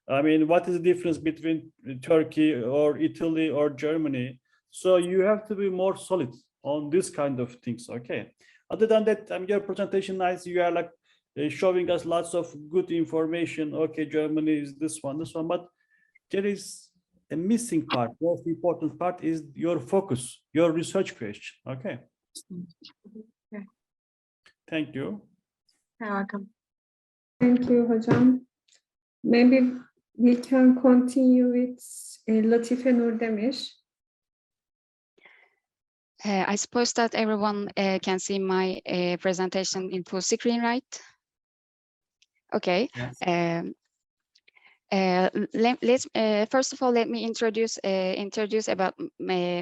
I mean, what is the difference between Turkey or Italy or Germany? So you have to be more solid on this kind of things, okay? Other than that, I mean, your presentation nice, you are like showing us lots of good information. Okay, Germany is this one, but there is a missing part. Most important part is your focus, your research question. Okay. Okay. Thank you. You're welcome. Thank you, Hocam. Maybe we can continue with Latife Nur Demir. I suppose that everyone can see my presentation in full screen, right? Okay. Yes. First of all, let me introduce about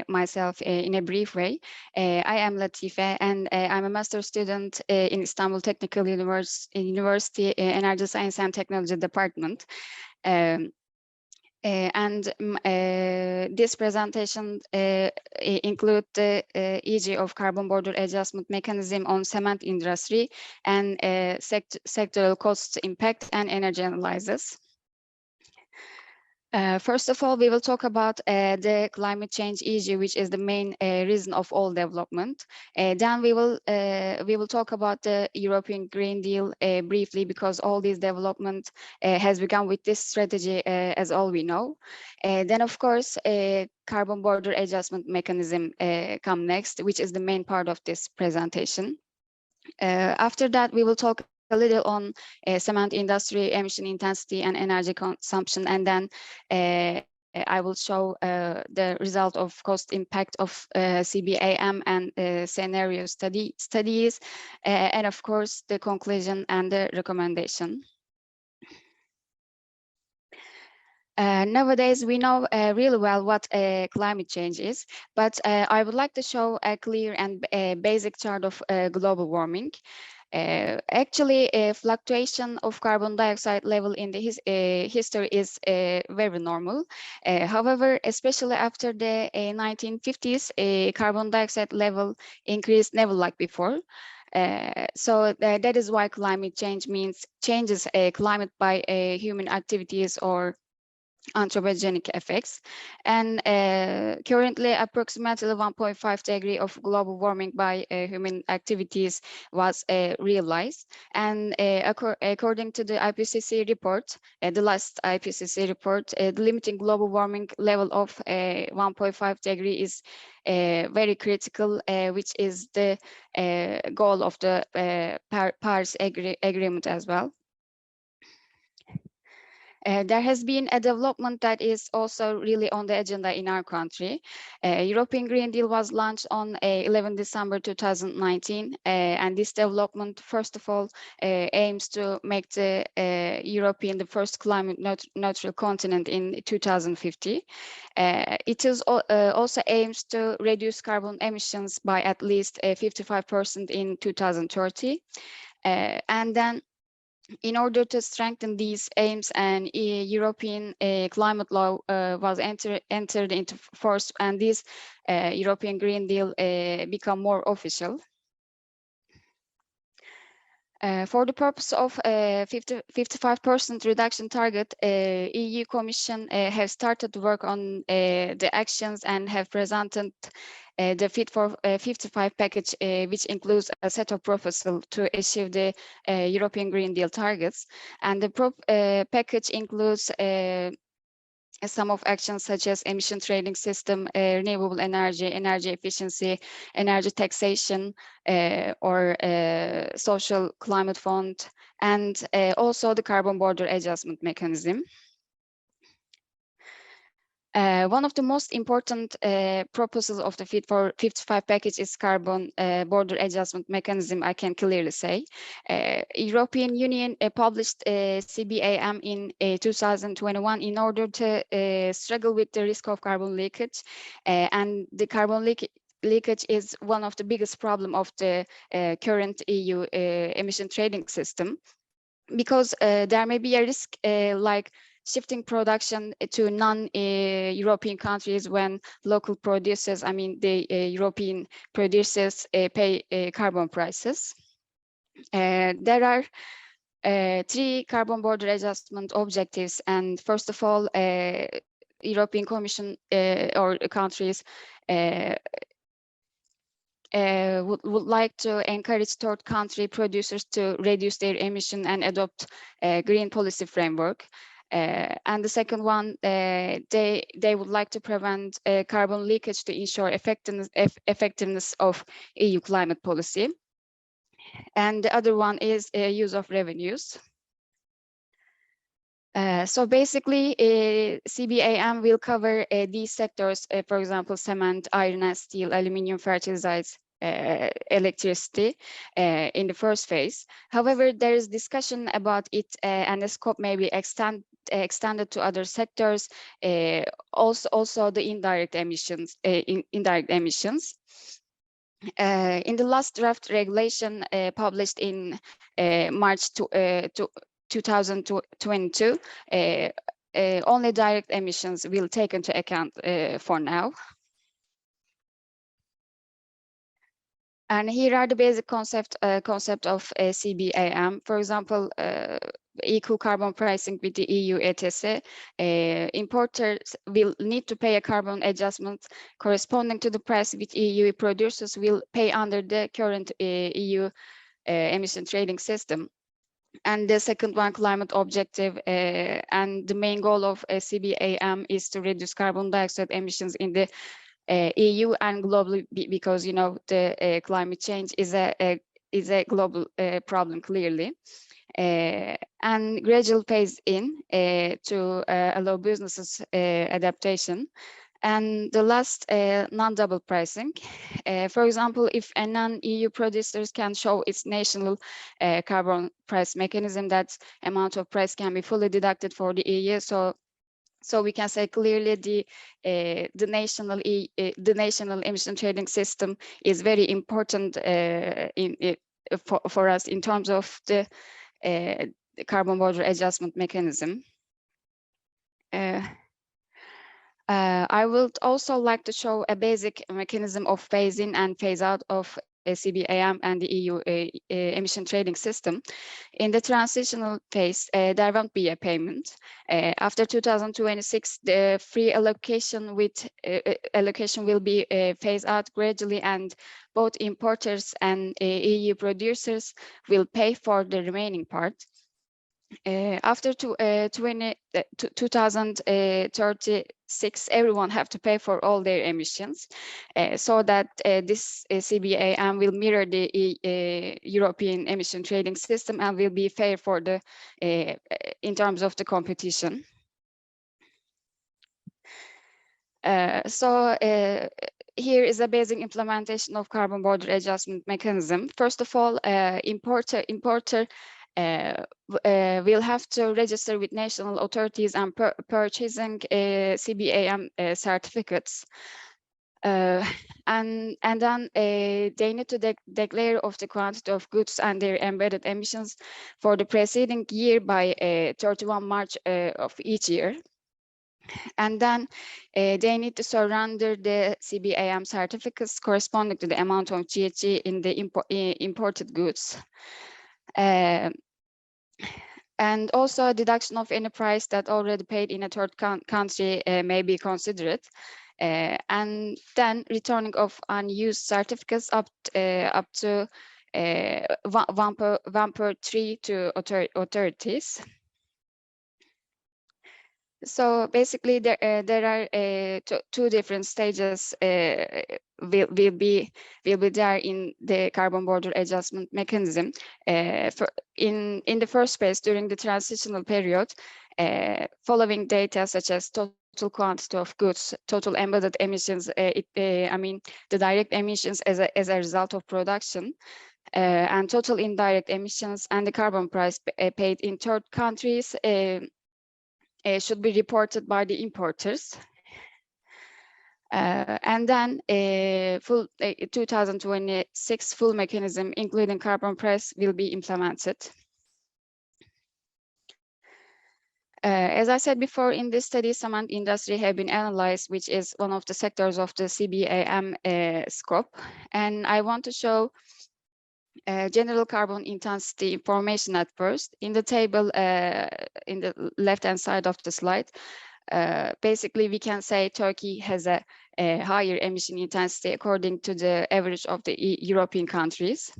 myself in a brief way. I am Latife, and I'm a master's student in Istanbul Technical University Energy Science and Technology Department. This presentation include the EG of carbon border adjustment mechanism on cement industry and sectoral cost impact and energy analysis. First of all, we will talk about the climate change issue, which is the main reason of all development. Then we will talk about the European Green Deal briefly, because all this development has begun with this strategy, as all we know. Then, of course, carbon border adjustment mechanism come next, which is the main part of this presentation. After that, we will talk a little on cement industry emission intensity and energy consumption, and then I will show the result of cost impact of CBAM and scenario studies, and of course the conclusion and the recommendation. Nowadays, we know really well what climate change is, but I would like to show a clear and basic chart of global warming. Actually, a fluctuation of carbon dioxide level in the history is very normal. However, especially after the 1950s, carbon dioxide level increased never like before. So that is why climate change means changes climate by human activities or anthropogenic effects, and currently approximately 1.5 degree of global warming by human activities was realized, and according to the IPCC report, the last IPCC report, the limiting global warming level of 1.5 degree is very critical, which is the goal of the Paris Agreement as well. There has been a development that is also really on the agenda in our country. European Green Deal was launched on 11 December 2019, and this development, first of all, aims to make the European the first climate neutral continent in 2050. It is also aims to reduce carbon emissions by at least 55% in 2030, and then in order to strengthen these aims, an European climate law was entered into force, and this European Green Deal become more official. For the purpose of 55% reduction target, EU Commission have started to work on the actions and have presented the Fit for 55 package, which includes a set of proposals to achieve the European Green Deal targets. And the package includes some of actions such as emission trading system, renewable energy, energy efficiency, energy taxation, or social climate fund, and also the carbon border adjustment mechanism. One of the most important proposals of the Fit for 55 package is carbon border adjustment mechanism, I can clearly say. European Union published CBAM in 2021 in order to struggle with the risk of carbon leakage, and the carbon leakage is one of the biggest problem of the current EU emission trading system, because there may be a risk like shifting production to non-European countries when local producers, I mean the European producers, pay carbon prices. There are 3 carbon border adjustment objectives, and first of all, European Commission or countries would like to encourage third country producers to reduce their emission and adopt a green policy framework. And the second one, they would like to prevent carbon leakage to ensure effectiveness of EU climate policy. And the other one is use of revenues. So basically, CBAM will cover these sectors, for example, cement, iron and steel, aluminium, fertilizers, electricity in the first phase. However, there is discussion about it and the scope may be extended to other sectors, also the indirect emissions. In the last draft regulation published in March 2022, only direct emissions will take into account for now. And here are the basic concept of CBAM. For example, equal carbon pricing with the EU ETS. Importers will need to pay a carbon adjustment corresponding to the price which EU producers will pay under the current EU emission trading system. And the second one, climate objective, and the main goal of CBAM is to reduce carbon dioxide emissions in the EU and globally, because you know the climate change is a global problem clearly, and gradual phase in to allow businesses adaptation. And the last, non-double pricing. For example, if a non-EU producers can show its national carbon price mechanism, that amount of price can be fully deducted for the EU. So we can say clearly the national emission trading system is very important for us in terms of the carbon border adjustment mechanism. I would also like to show a basic mechanism of phase in and phase out of CBAM and the EU emission trading system. In the transitional phase, there won't be a payment. After 2026, the free allocation will be phased out gradually, and both importers and EU producers will pay for the remaining part. After 2036, everyone have to pay for all their emissions, so that this CBAM will mirror the European emission trading system and will be fair for the in terms of the competition. Here is a basic implementation of carbon border adjustment mechanism. First of all, importer will have to register with national authorities and purchasing CBAM certificates. And then they need to declare of the quantity of goods and their embedded emissions for the preceding year by 31 March of each year. And then they need to surrender the CBAM certificates corresponding to the amount of GHG in the imported goods. And also a deduction of any price that already paid in a third country may be considered. And then returning of unused certificates up to 1/3 to authorities. So basically, there are two different stages will be there in the carbon border adjustment mechanism. In the first phase, during the transitional period, following data such as total quantity of goods, total embedded emissions, I mean the direct emissions as a result of production, and total indirect emissions and the carbon price paid in third countries should be reported by the importers. And then full 2026 full mechanism, including carbon price, will be implemented. As I said before, in this study, cement industry have been analyzed, which is one of the sectors of the CBAM scope. And I want to show general carbon intensity information at first. In the table in the left-hand side of the slide, basically we can say Turkey has a higher emission intensity according to the average of the European countries.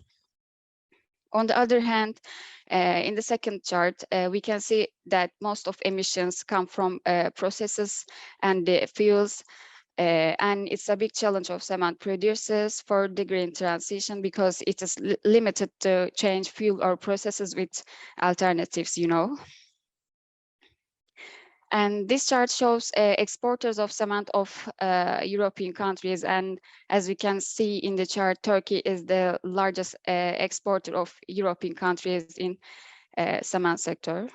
On the other hand, in the second chart, we can see that most of emissions come from processes and the fuels. And it's a big challenge of cement producers for the green transition because it is limited to change fuel or processes with alternatives, you know. And this chart shows exporters of cement of European countries. And as we can see in the chart, Turkey is the largest exporter of European countries in cement sector.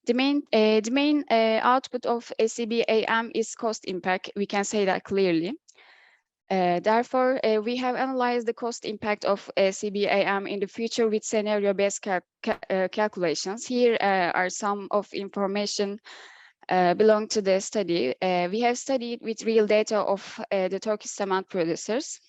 The main output of CBAM is cost impact. We can say that clearly. Therefore, we have analyzed the cost impact of CBAM in the future with scenario-based calculations. Here are some of information belong to the study. We have studied with real data of the Turkish cement producers.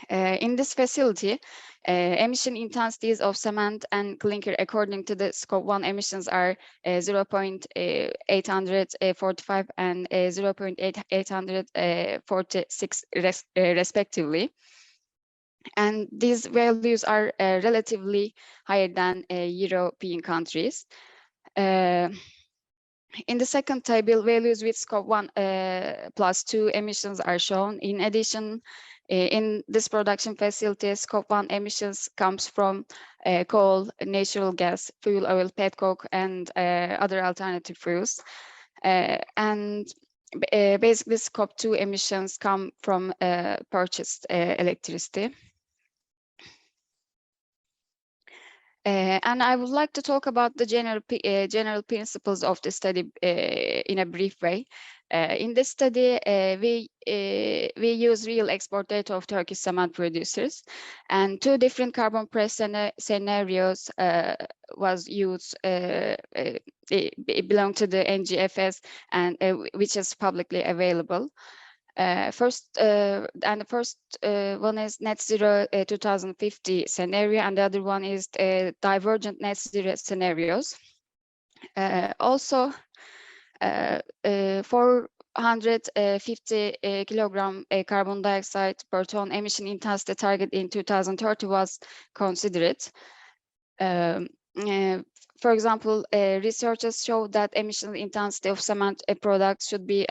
In this facility, emission intensities of cement and clinker according to the scope 1 emissions are 0.845 and 0.846 respectively. And these values are relatively higher than European countries. In the second table, values with scope 1 plus 2 emissions are shown. In addition, in this production facility, scope 1 emissions comes from coal, natural gas, fuel oil, petcoke, and other alternative fuels. And basically, scope 2 emissions come from purchased electricity. And I would like to talk about the general principles of the study in a brief way. In this study, we use real export data of Turkish cement producers, and 2 different carbon price scenarios was used. It belong to the NGFS, and which is publicly available. The first one is net zero 2050 scenario, and the other one is divergent net zero scenarios. Also, 450 kilogram carbon dioxide per ton emission intensity target in 2030 was considered. For example, researchers show that emission intensity of cement products should be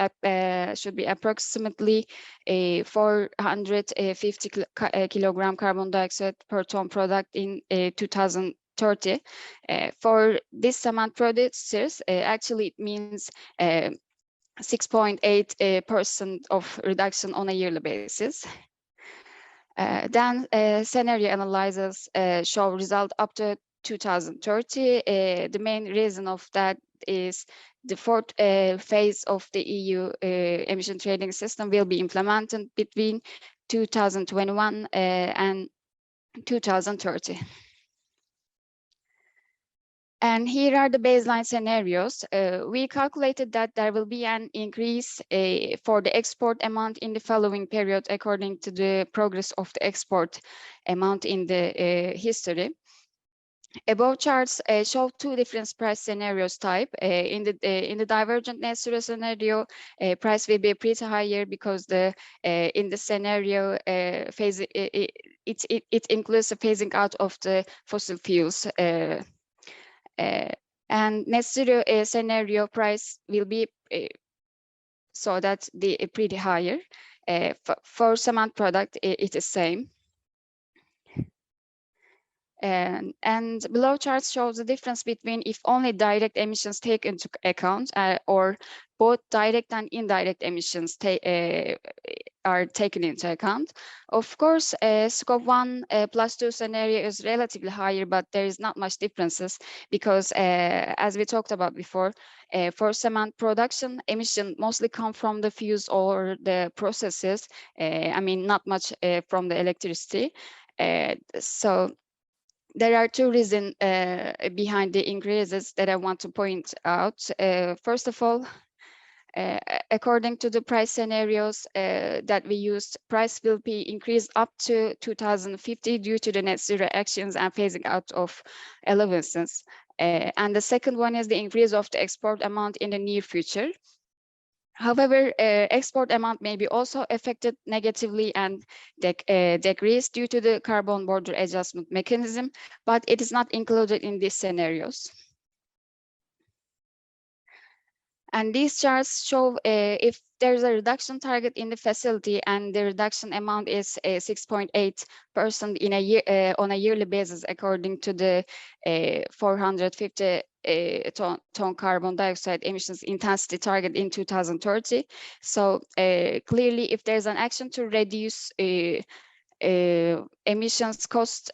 approximately 450 kilogram carbon dioxide per ton product in 2030. For these cement producers, actually it means 6.8% of reduction on a yearly basis. Then scenario analysis show result up to 2030. The main reason of that is the fourth phase of the EU emission trading system will be implemented between 2021 and 2030. And here are the baseline scenarios. We calculated that there will be an increase for the export amount in the following period according to the progress of the export amount in the history. Above charts show 2 different price scenarios type. In the divergent net zero scenario, price will be pretty higher because in the scenario phase it includes the phasing out of the fossil fuels. And net zero scenario price will be so that the pretty higher. For cement product, it is same. And below charts shows the difference between if only direct emissions take into account or both direct and indirect emissions are taken into account. Of course, scope 1 plus 2 scenario is relatively higher, but there is not much differences because as we talked about before, for cement production, emission mostly come from the fuels or the processes. I mean, not much from the electricity. So there are 2 reasons behind the increases that I want to point out. First of all, according to the price scenarios that we used, price will be increased up to 2050 due to the net zero actions and phasing out of allowances. And the second one is the increase of the export amount in the near future. However, export amount may be also affected negatively and decrease due to the carbon border adjustment mechanism, but it is not included in these scenarios. And these charts show if there's a reduction target in the facility and the reduction amount is 6.8% in a year on a yearly basis, according to the 450 ton carbon dioxide emissions intensity target in 2030. So clearly, if there's an action to reduce emissions, cost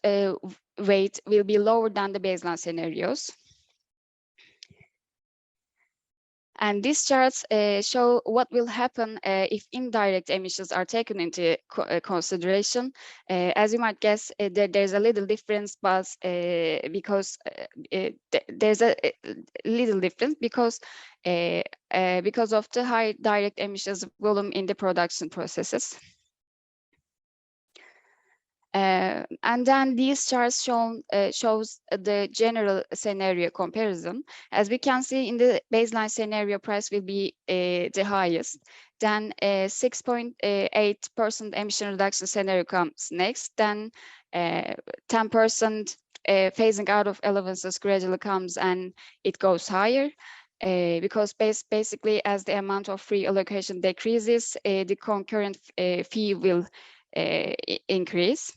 weight will be lower than the baseline scenarios. And these charts show what will happen if indirect emissions are taken into consideration. As you might guess, there's a little difference, but because there's a little difference because of the high direct emissions volume in the production processes. And then these charts shows the general scenario comparison. As we can see, in the baseline scenario, price will be the highest. Then 6.8% emission reduction scenario comes next. Then 10% phasing out of allowances gradually comes and it goes higher. Because basically, as the amount of free allocation decreases, the concurrent fee will increase.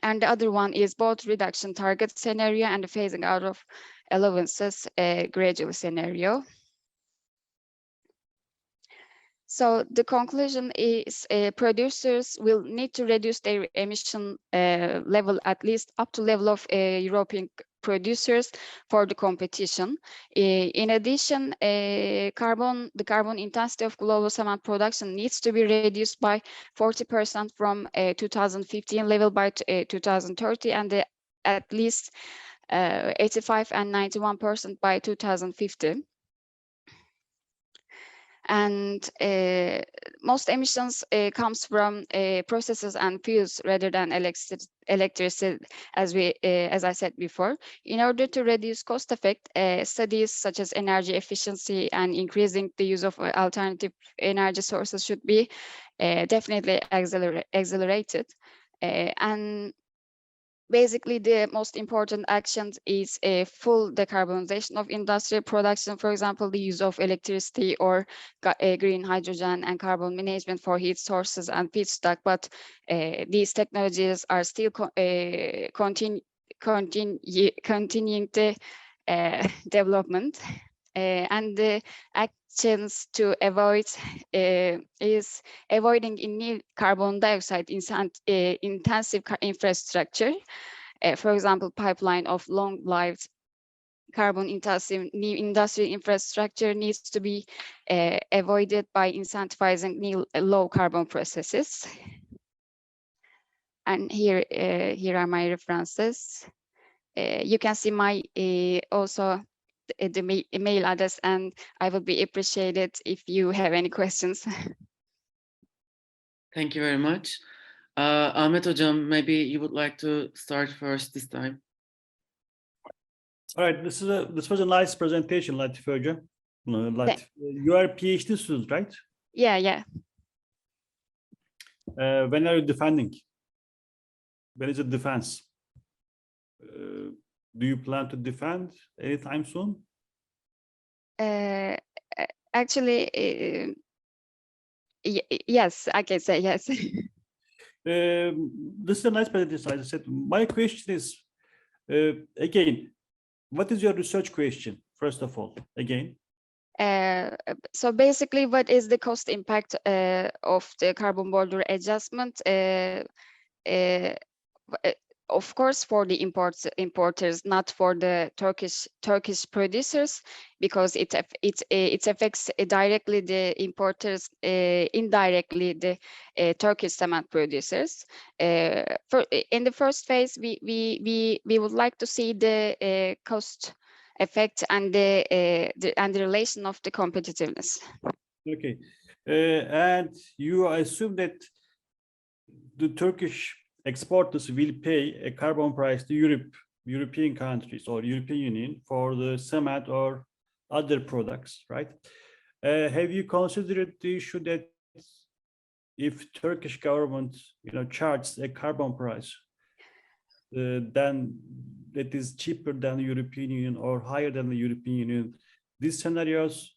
And the other one is both reduction target scenario and the phasing out of allowances gradual scenario. So the conclusion is producers will need to reduce their emission level at least up to level of European producers for the competition. In addition, the carbon intensity of global cement production needs to be reduced by 40% from 2015 level by 2030, and at least 85 and 91% by 2050. And most emissions comes from processes and fuels rather than electricity, as I said before. In order to reduce cost effect, studies such as energy efficiency and increasing the use of alternative energy sources should be definitely accelerated. And basically, the most important actions is a full decarbonization of industrial production, for example, the use of electricity or green hydrogen and carbon management for heat sources and feedstock. But these technologies are still continuing the development. And the actions to avoid is avoiding new carbon dioxide intensive infrastructure. For example, pipeline of long-lived carbon-intensive new industrial infrastructure needs to be avoided by incentivizing new low-carbon processes. And here are my references. You can see my also the email address, and I would be appreciated if you have any questions. Thank you very much. Ahmet Hocam, maybe you would like to start first this time. All right, this was a nice presentation, Latife Hocam. Latife, you are a PhD student, right? Yeah. When are you defending? When is it defense? Do you plan to defend anytime soon? Actually, yes, I can say yes. This is a nice presentation. As I said, my question is, again, what is your research question, first of all, again? So basically, what is the cost impact of the carbon border adjustment? Of course, for the importers, not for the Turkish producers, because it affects directly the importers, indirectly the Turkish cement producers. In the first phase, we would like to see the cost effect and the relation of the competitiveness. Okay, and you assume that the Turkish exporters will pay a carbon price to European countries or European Union for the cement or other products, right? Have you considered the issue that if Turkish government, charges a carbon price, then that is cheaper than the European Union or higher than the European Union, these scenarios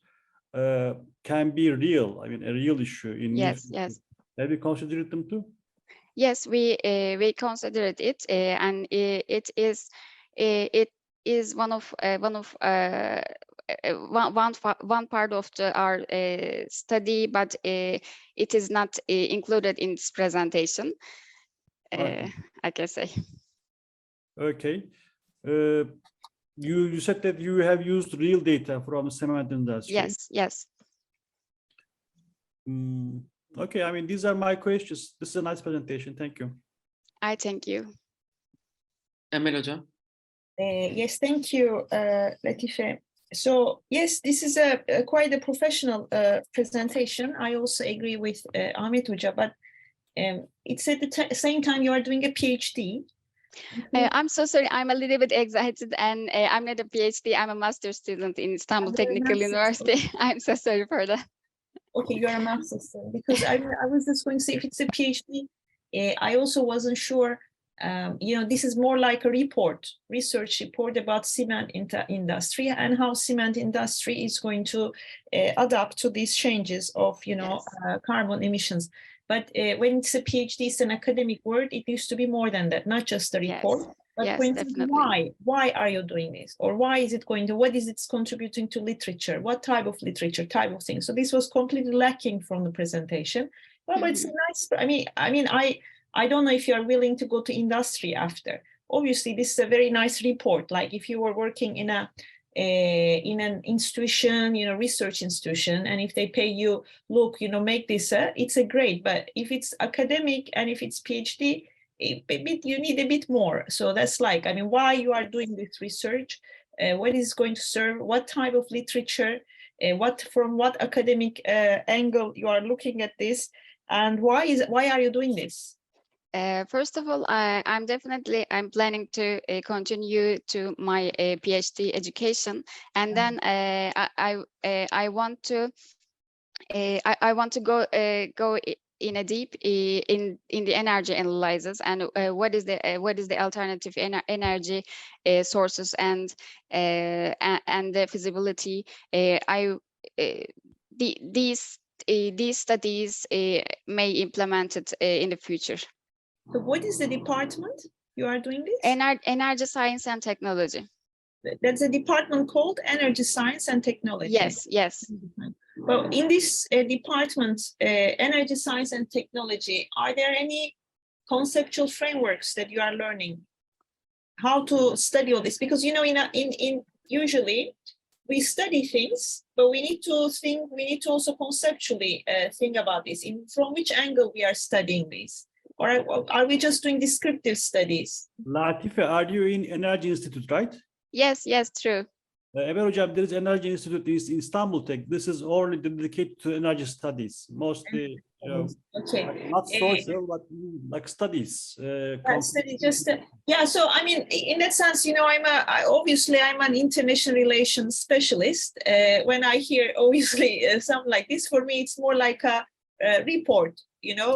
can be real. I mean, a real issue in. Yes. Have you considered them too? Yes, we considered it, and it is one part of our study, but it is not included in this presentation. Okay. I can say. Okay. You said that you have used real data from cement industry. Yes. Okay, I mean, these are my questions. This is a nice presentation. Thank you. I thank you. Emel Hocam. Yes, thank you, Latife. So yes, this is quite a professional presentation. I also agree with Ahmet Hoca, but it's at the same time you are doing a PhD. I'm so sorry, I'm a little bit excited, and I'm not a PhD, I'm a master's student in Istanbul Technical University. I'm so sorry for that. Okay, you're a master's student, because I was just going to say, if it's a PhD, I also wasn't sure. This is more like a research report about cement industry and how cement industry is going to adapt to these changes of, carbon emissions. But when it's a PhD, it's an academic word. It used to be more than that, not just a report. Yes. But Yes, for instance, definitely. why are you doing this? Or what is it contributing to literature? What type of literature, type of thing? So this was completely lacking from the presentation. Well, but it's a nice, I don't know if you are willing to go to industry after. Obviously, this is a very nice report. Like if you were working in an institution, research institution, and if they pay you, look, make this, it's a great. But if it's academic and if it's PhD, you need a bit more. So that's why you are doing this research, what is going to serve, what type of literature, from what academic angle you are looking at this, and why are you doing this? First of all, I'm planning to continue to my PhD education, and then I want to go in a deep in the energy analysis, and what is the alternative energy sources and the feasibility. These studies may implement it in the future. So what is the department you are doing this? Energy Science and Technology. That's a department called Energy Science and Technology. Yes. Well, in this department, Energy Science and Technology, are there any conceptual frameworks that you are learning? How to study all this? Because usually we study things, but we need to also conceptually think about this. From which angle we are studying this? Or are we just doing descriptive studies? Latife, are you in Energy Institute, right? Yes, true. Ebru Hocam, there is Energy Institute in Istanbul Tech. This is only dedicated to energy studies, mostly, not social, but like studies. So in that sense, I'm an international relations specialist. When I hear obviously something like this, for me, it's more like a report,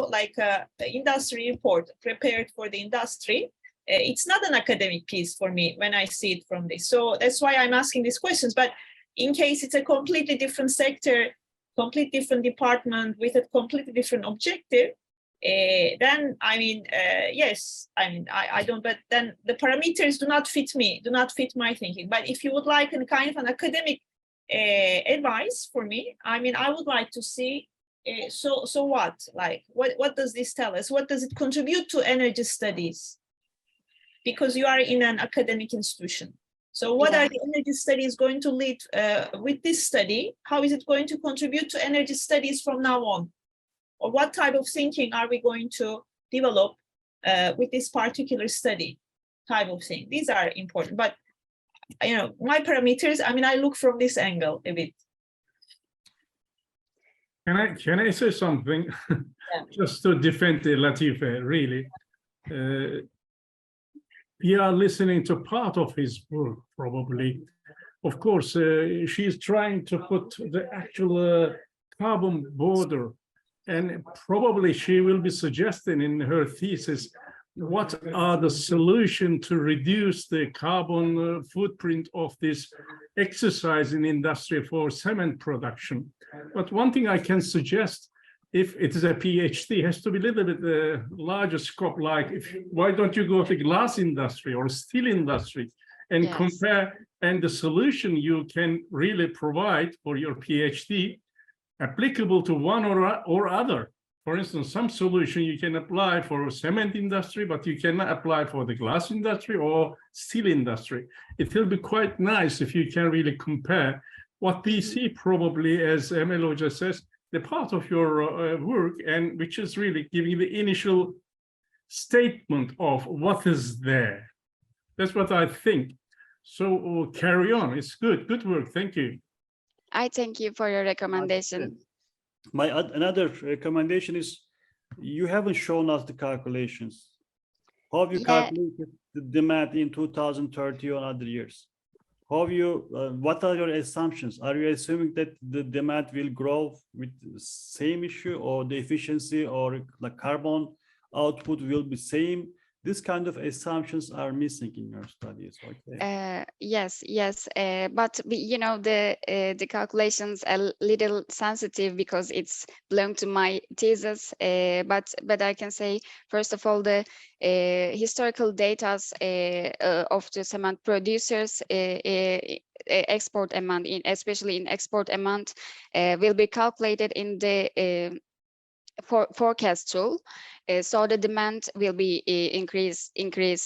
like a industry report prepared for the industry. It's not an academic piece for me when I see it from this. So that's why I'm asking these questions. But in case it's a completely different sector, completely different department with a completely different objective, then yes, I don't, but then the parameters do not fit my thinking. But if you would like a kind of an academic advice for me, I would like to see, so what does this tell us? What does it contribute to energy studies? Because you are in an academic institution. So what are the energy studies going to lead with this study? How is it going to contribute to energy studies from now on? Or what type of thinking are we going to develop with this particular study type of thing? These are important, but my parameters, I look from this angle a bit. Can I say something? Just to defend Latife, really? We are listening to part of his work, probably, of course, she's trying to put the actual carbon border, and probably she will be suggesting in her thesis what are the solutions to reduce the carbon footprint of this exercise in industry for cement production. But one thing I can suggest, if it is a PhD, it has to be a little bit larger scope, like why don't you go to glass industry or steel industry and Yes. compare, and the solution you can really provide for your PhD applicable to one or other. For instance, some solution you can apply for cement industry, but you cannot apply for the glass industry or steel industry. It will be quite nice if you can really compare what we see probably, as Emel just says, the part of your work, and which is really giving the initial statement of what is there. That's what I think. So carry on. It's good. Good work. Thank you. I thank you for your recommendation. My another recommendation is you haven't shown us the calculations. How have you calculated the demand in 2030 or other years? How you, what are your assumptions? Are you assuming that the demand will grow with the same issue, or the efficiency or the carbon output will be same? This kind of assumptions are missing in your studies. Okay. Yes, but you know, the calculations are a little sensitive because it's belong to my thesis. But I can say, first of all, the historical data of the cement producers export amount, especially in export amount, will be calculated in the forecast tool. So the demand will be increase,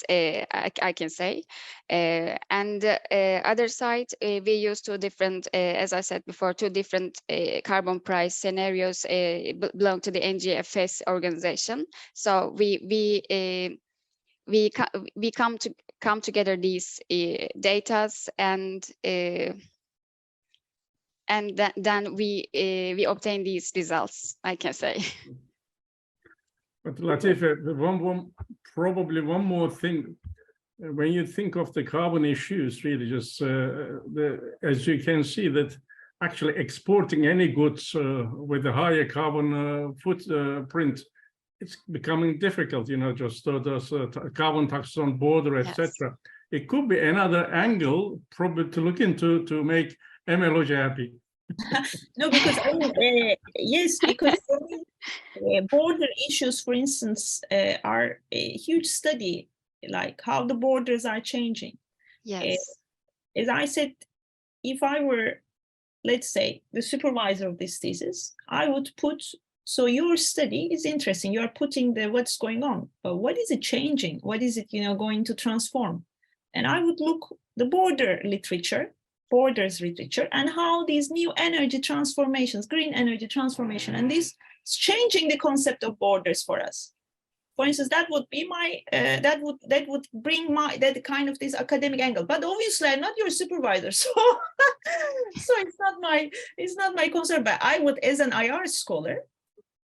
I can say. And other side, we use two different, as I said before, two different carbon price scenarios belong to the NGFS organization. So we come together these datas, and then we obtain these results, I can say. But Latife, probably one more thing. When you think of the carbon issues, really just as you can see that actually exporting any goods with a higher carbon footprint, it's becoming difficult, you know, just those carbon taxes on border, etc. Yes. It could be another angle probably to look into to make Emel happy. No, because yes, because border issues, for instance, are a huge study, like how the borders are changing. Yes. As I said, if I were, let's say, the supervisor of this thesis, I would put, so your study is interesting. You are putting the what's going on, but what is it changing? What is it, you know, going to transform? And I would look the borders literature, and how these new energy transformations, green energy transformation, and this is changing the concept of borders for us. For instance, that would be my that would bring my that kind of this academic angle. But obviously, I'm not your supervisor, so so it's not my concern. But I would, as an IR scholar,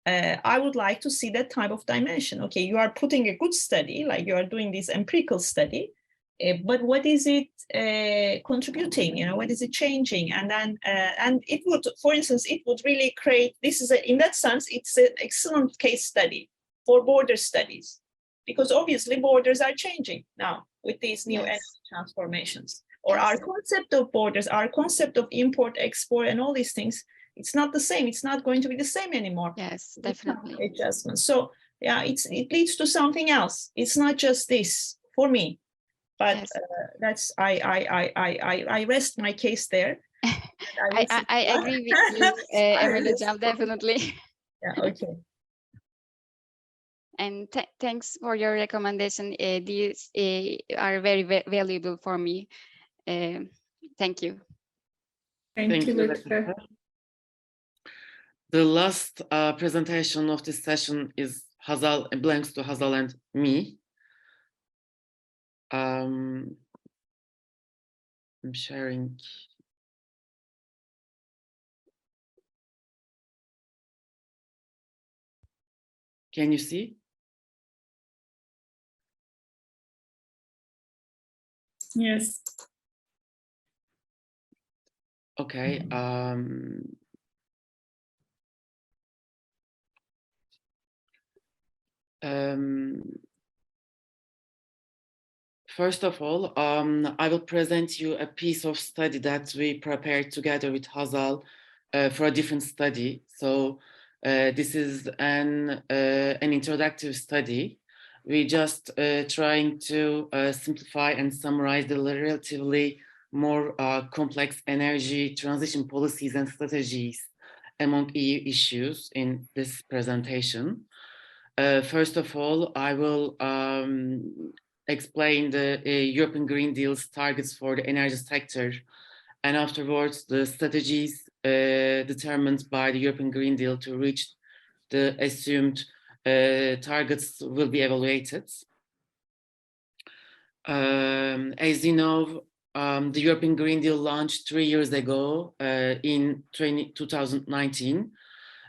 I would like to see that type of dimension. Okay, you are putting a good study, like you are doing this empirical study. But what is it contributing? You know, what is it changing? And then, and it would, for instance, it would really create. This is in that sense, it's an excellent case study for border studies, because obviously borders are changing now with these new energy transformations. Or our concept of borders, our concept of import, export, and all these things. It's not the same. It's not going to be the same anymore. Yes, definitely. Adjustments. So yeah, it leads to something else. It's not just this for me. But yes. That's I rest my case there. I agree with you, Emel, definitely. Yeah. Okay. And thanks for your recommendation. These are very valuable for me. Thank you. Thank you, Latife. The last presentation of this session is Hazal, belongs to Hazal and me. I'm sharing. Can you see? Yes. Okay. First of all, I will present you a piece of study that we prepared together with Hazal for a different study. So this is an introductory study. We just trying to simplify and summarize the relatively more complex energy transition policies and strategies among EU issues in this presentation. First of all, I will explain the European Green Deal's targets for the energy sector, and afterwards the strategies determined by the European Green Deal to reach the assumed targets will be evaluated. As you know, the European Green Deal launched 3 years ago in 2019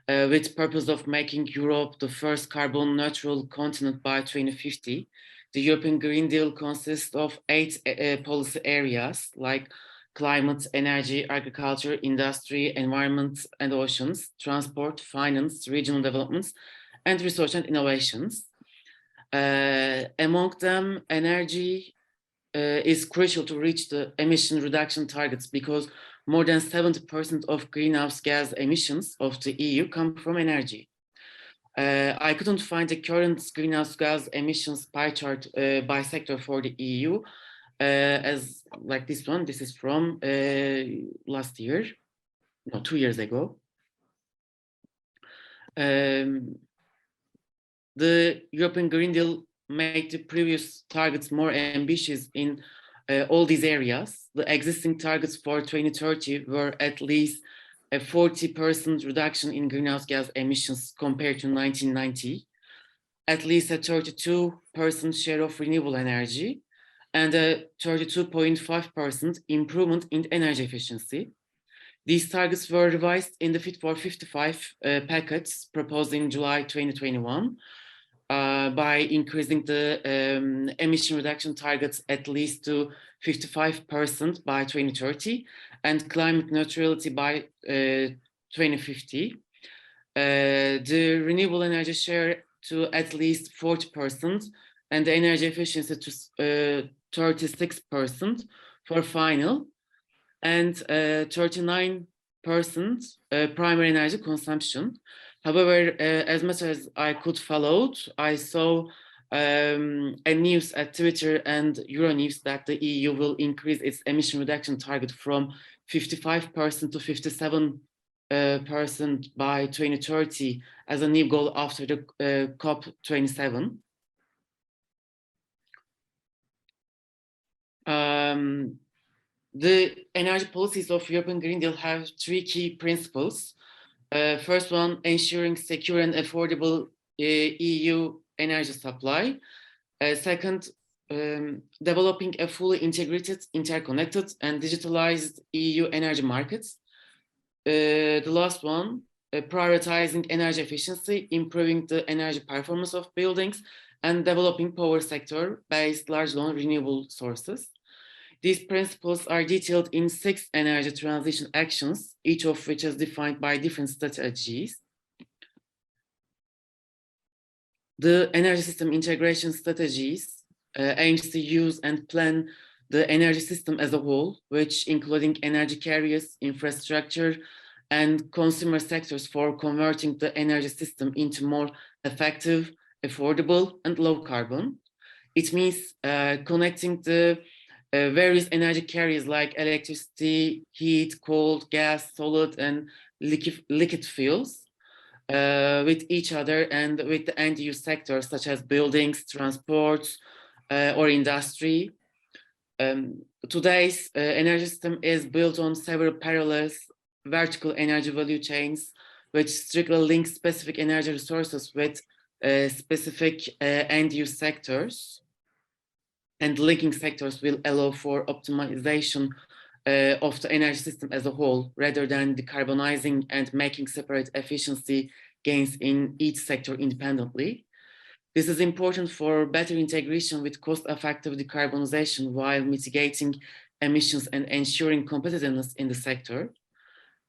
with purpose of making Europe the first carbon neutral continent by 2050. The European Green Deal consists of 8 policy areas like climate, energy, agriculture, industry, environment and oceans, transport, finance, regional developments, and research and innovations. Among them, energy is crucial to reach the emission reduction targets because more than 70% of greenhouse gas emissions of the EU come from energy. I couldn't find the current greenhouse gas emissions pie chart by sector for the EU as like this one. This is from last year, no, 2 years ago. The European Green Deal made the previous targets more ambitious in all these areas. The existing targets for 2030 were at least a 40% reduction in greenhouse gas emissions compared to 1990, at least a 32% share of renewable energy, and a 32.5% improvement in energy efficiency. These targets were revised in the Fit for 55 package proposed in July 2021 by increasing the emission reduction targets at least to 55% by 2030 and climate neutrality by 2050. The renewable energy share to at least 40% and the energy efficiency to 36% for final and 39% primary energy consumption. However, as much as I could follow, I saw a news at Twitter and Euronews that the EU will increase its emission reduction target from 55% to 57% by 2030 as a new goal after the COP27. The energy policies of European Green Deal have 3 key principles. First one, ensuring secure and affordable EU energy supply. Second, developing a fully integrated, interconnected, and digitalized EU energy markets. The last one, prioritizing energy efficiency, improving the energy performance of buildings, and developing power sector based largely on renewable sources. These principles are detailed in 6 energy transition actions, each of which is defined by different strategies. The energy system integration strategies aims to use and plan the energy system as a whole, which including energy carriers, infrastructure, and consumer sectors for converting the energy system into more effective, affordable, and low carbon. It means connecting the various energy carriers like electricity, heat, cold, gas, solid, and liquid fuels with each other and with the end-use sectors such as buildings, transport, or industry. Today's energy system is built on several parallel vertical energy value chains, which strictly link specific energy resources with specific end-use sectors. And linking sectors will allow for optimization of the energy system as a whole, rather than decarbonizing and making separate efficiency gains in each sector independently. This is important for better integration with cost-effective decarbonization while mitigating emissions and ensuring competitiveness in the sector.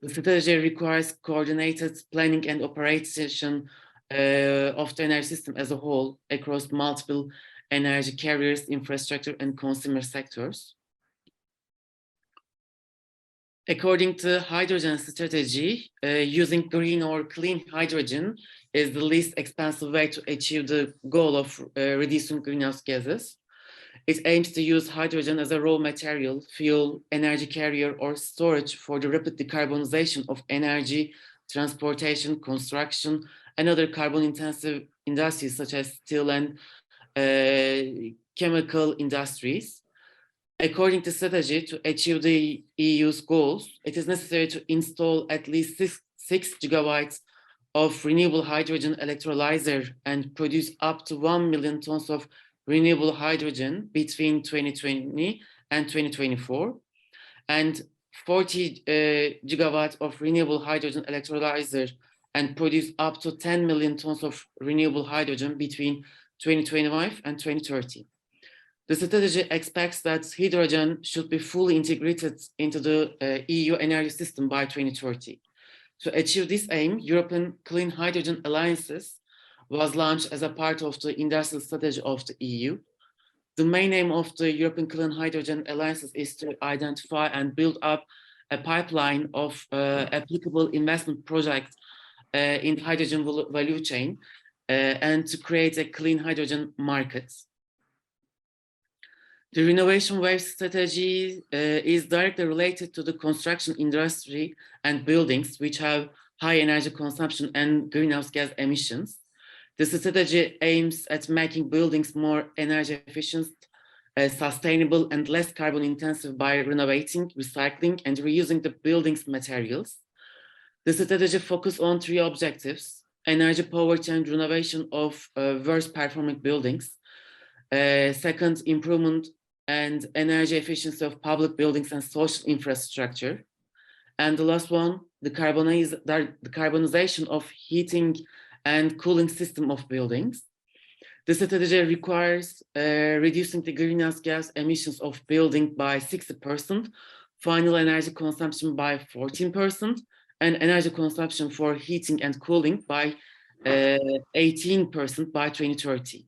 The strategy requires coordinated planning and operation of the energy system as a whole across multiple energy carriers, infrastructure, and consumer sectors. According to hydrogen strategy, using green or clean hydrogen is the least expensive way to achieve the goal of reducing greenhouse gases. It aims to use hydrogen as a raw material, fuel, energy carrier, or storage for the rapid decarbonization of energy, transportation, construction, and other carbon-intensive industries such as steel and chemical industries. According to strategy, to achieve the EU's goals, it is necessary to install at least 6 gigawatts of renewable hydrogen electrolyzer and produce up to 1 million tons of renewable hydrogen between 2020 and 2024, and 40 gigawatts of renewable hydrogen electrolyzer and produce up to 10 million tons of renewable hydrogen between 2025 and 2030. The strategy expects that hydrogen should be fully integrated into the EU energy system by 2030. To achieve this aim, European Clean Hydrogen Alliances was launched as a part of the industrial strategy of the EU. The main aim of the European Clean Hydrogen Alliances is to identify and build up a pipeline of applicable investment projects in the hydrogen value chain and to create a clean hydrogen market. The renovation wave strategy is directly related to the construction industry and buildings which have high energy consumption and greenhouse gas emissions. The strategy aims at making buildings more energy efficient, sustainable, and less carbon intensive by renovating, recycling, and reusing the building's materials. The strategy focuses on 3 objectives: energy poverty and renovation of worse performing buildings. Second, improvement and energy efficiency of public buildings and social infrastructure. And the last one, the carbonization of heating and cooling system of buildings. The strategy requires reducing the greenhouse gas emissions of building by 60%, final energy consumption by 14%, and energy consumption for heating and cooling by 18% by 2030.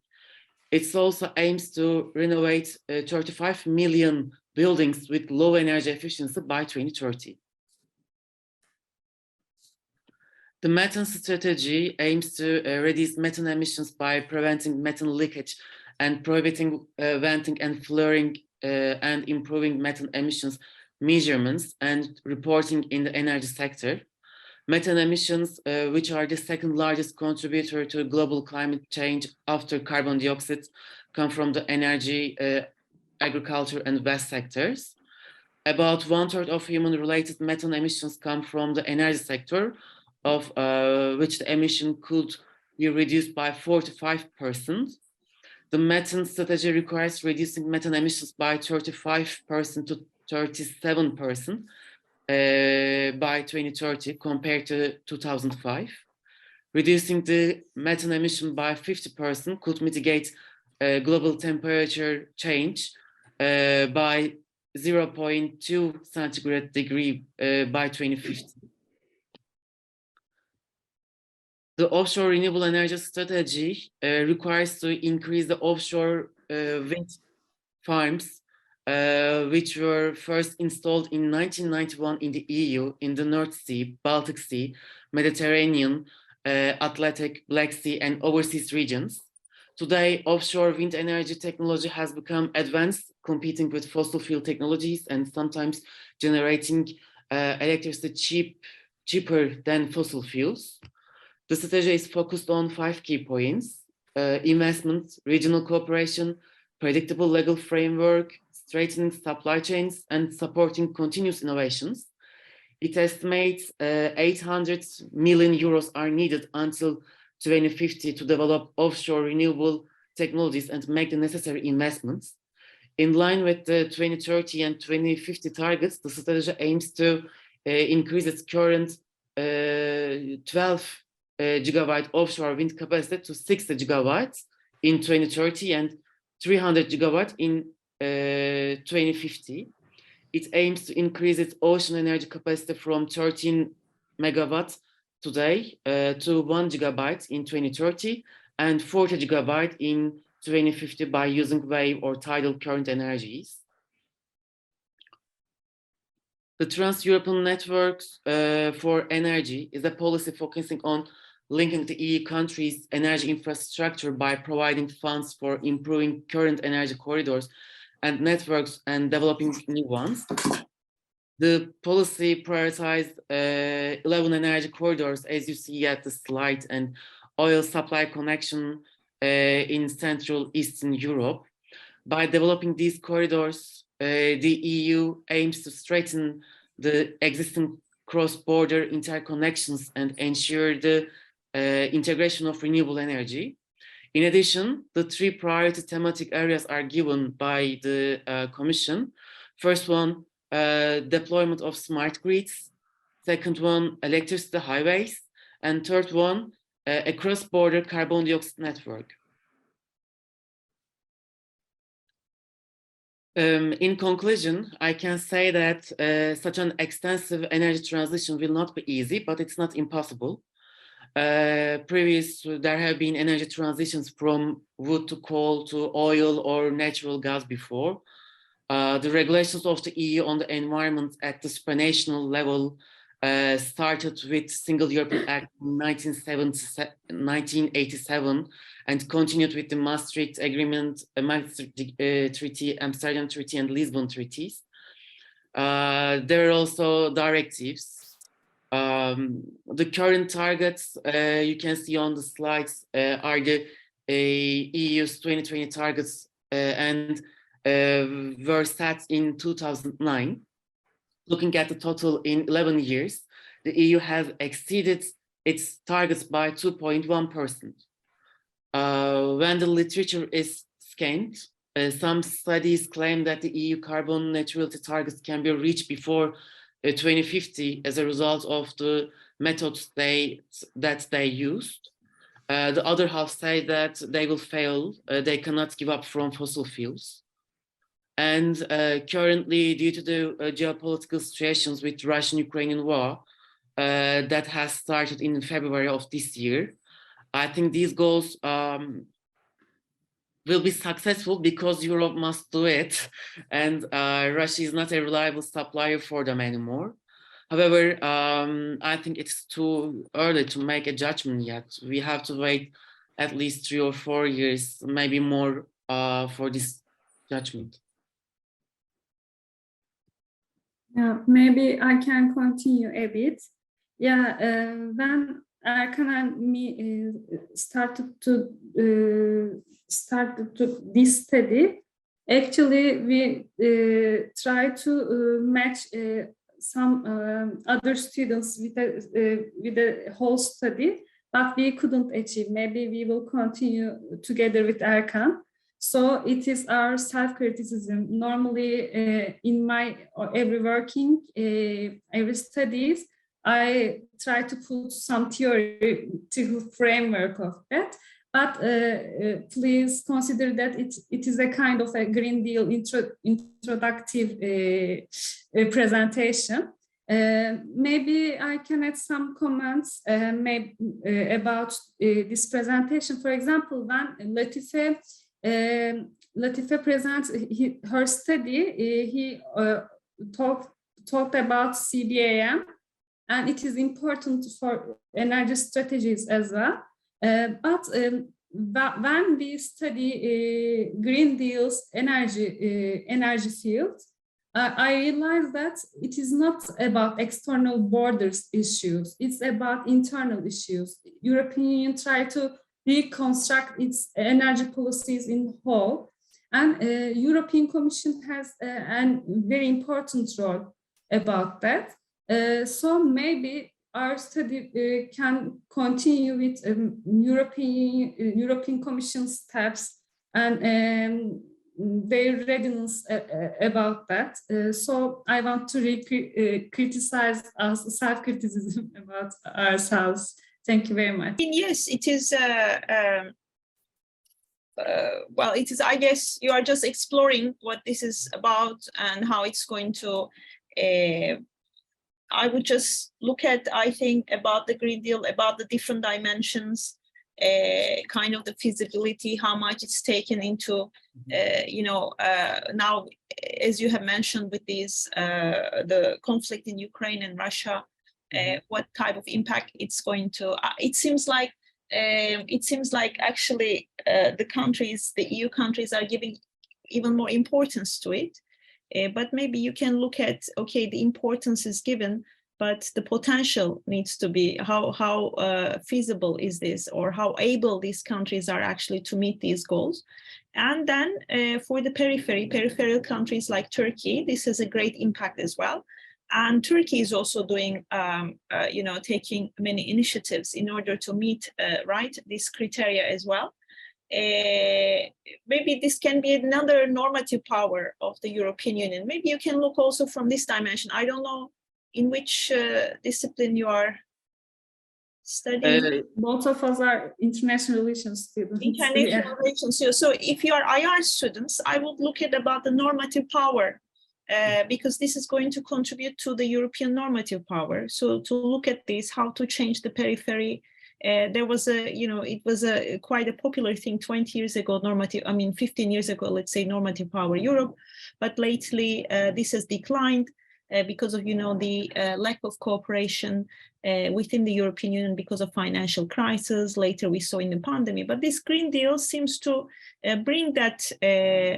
It also aims to renovate 35 million buildings with low energy efficiency by 2030. The methane strategy aims to reduce methane emissions by preventing methane leakage and prohibiting venting and flaring and improving methane emissions measurements and reporting in the energy sector. Methane emissions, which are the second largest contributor to global climate change after carbon dioxide, come from the energy, agriculture, and waste sectors. About 1/3 of human-related methane emissions come from the energy sector, of which the emission could be reduced by 45%. The methane strategy requires reducing methane emissions by 35% to 37% by 2030 compared to 2005. Reducing the methane emission by 50% could mitigate global temperature change by 0.2 centigrade degree by 2050. The offshore renewable energy strategy requires to increase the offshore wind farms, which were first installed in 1991 in the EU, in the North Sea, Baltic Sea, Mediterranean, Atlantic, Black Sea, and overseas regions. Today, offshore wind energy technology has become advanced, competing with fossil fuel technologies and sometimes generating electricity cheaper than fossil fuels. The strategy is focused on 5 key points: investment, regional cooperation, predictable legal framework, strengthening supply chains, and supporting continuous innovations. It estimates 800 million euros are needed until 2050 to develop offshore renewable technologies and make the necessary investments. In line with the 2030 and 2050 targets, the strategy aims to increase its current 12 gigawatt offshore wind capacity to 60 gigawatts in 2030 and 300 gigawatt in 2050. it aims to increase its ocean energy capacity from 13 megawatts today to 1 gigabyte in 2030 and 40 gigabyte in 2050 by using wave or tidal current energies. The Trans-European Networks for Energy is a policy focusing on linking the EU countries' energy infrastructure by providing funds for improving current energy corridors and networks and developing new ones. The policy prioritized 11 energy corridors, as you see at the slide, and oil supply connection in Central Eastern Europe. By developing these corridors, the EU aims to strengthen the existing cross-border interconnections and ensure the integration of renewable energy. In addition, the 3 priority thematic areas are given by the Commission. First one, deployment of smart grids. Second one, electricity highways. And third one, a cross-border carbon dioxide network. In conclusion, I can say that such an extensive energy transition will not be easy, but it's not impossible. There have been energy transitions from wood to coal to oil or natural gas before. The regulations of the EU on the environment at the supranational level started with Single European Act in 1987 and continued with the Maastricht Agreement, Maastricht Treaty, Amsterdam Treaty, and Lisbon Treaties. There are also directives. The current targets you can see on the slides are the EU's 2020 targets and were set in 2009. Looking at the total in 11 years, the EU has exceeded its targets by 2.1%. When the literature is scanned, some studies claim that the EU carbon neutrality targets can be reached before 2050 as a result of the methods that they used. The other half say that they will fail, they cannot give up from fossil fuels. And currently, due to the geopolitical situations with Russian-Ukrainian war that has started in February of this year, I think these goals will be successful because Europe must do it, and Russia is not a reliable supplier for them anymore. However, I think it's too early to make a judgment yet. We have to wait at least 3 or 4 years, maybe more, for this judgment. Yeah, maybe I can continue a bit. Yeah, when Erkan and me started to this study, actually we try to match some other students with the whole study, but we couldn't achieve. Maybe we will continue together with Erkan. So it is our self-criticism. Normally, in my every working, every studies, I try to put some theoretical framework of that. But please consider that it is a kind of a Green Deal introductive presentation. Maybe I can add some comments about this presentation. For example, when Latife presents her study, he talked about CBAM, and it is important for energy strategies as well. But when we study Green Deal's energy field, I realized that it is not about external borders issues, it's about internal issues. European Union tried to reconstruct its energy policies in whole, and European Commission has a very important role about that. So maybe our study can continue with European Commission steps and their readiness about that. So I want to criticize us, self-criticism about ourselves. Thank you very much. Yes, it is well, it is, I guess you are just exploring what this is about and how it's going to, I would just look at, I think, about the Green Deal, about the different dimensions, kind of the feasibility, how much it's taken into, now, as you have mentioned with these, the conflict in Ukraine and Russia, what type of impact it's going to, it seems like actually the countries, the EU countries are giving even more importance to it. But maybe you can look at, okay, the importance is given, but the potential needs to be how feasible is this, or how able these countries are actually to meet these goals. And then for the peripheral countries like Turkey, this has a great impact as well. And Turkey is also doing, taking many initiatives in order to meet, this criteria as well. Maybe this can be another normative power of the European Union. Maybe you can look also from this dimension. I don't know in which discipline you are studying. Both of us are international relations students. International relations. So if you are IR students, I would look at about the normative power, because this is going to contribute to the European normative power. So to look at this, how to change the periphery. There was it was quite a popular thing 20 years ago, 15 years ago, let's say, normative power Europe. But lately, this has declined because of, the lack of cooperation within the European Union because of financial crisis. Later, we saw in the pandemic. But this Green Deal seems to bring that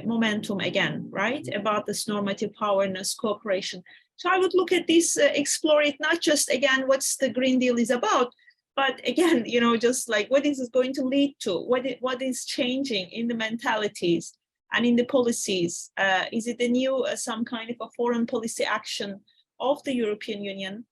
momentum again, right? About this normative powerness, cooperation. So I would look at this, explore it, not just, again, what's the Green Deal is about, but again, just like what is it going to lead to? What is changing in the mentalities and in the policies? Is it a new, some kind of a foreign policy action of the European Union,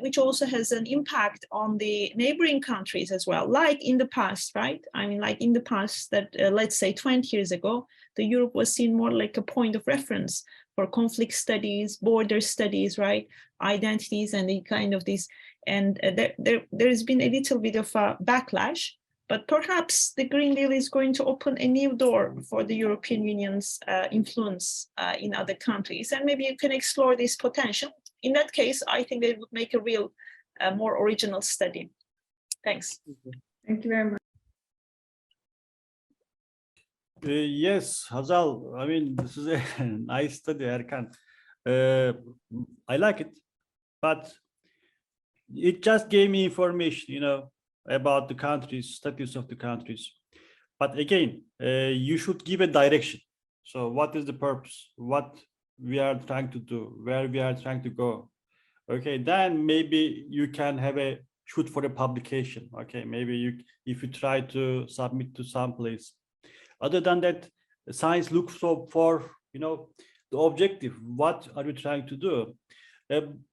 which also has an impact on the neighboring countries as well, like in the past, right? I mean, like in the past that, let's say 20 years ago, the Europe was seen more like a point of reference for conflict studies, border studies, right? Identities and the kind of these. And there has been a little bit of a backlash, but perhaps the Green Deal is going to open a new door for the European Union's influence in other countries. And maybe you can explore this potential. In that case, I think they would make a real, more original study. Thanks. Thank you very much. Yes, Hazal, I mean, this is a nice study, Erkan. I like it, but it just gave me information, about the countries, status of the countries. But again, you should give a direction. So what is the purpose? What we are trying to do, where we are trying to go? Okay, then maybe you can have a shoot for a publication. Okay, maybe if you try to submit to some place. Other than that, science looks for, the objective. What are you trying to do?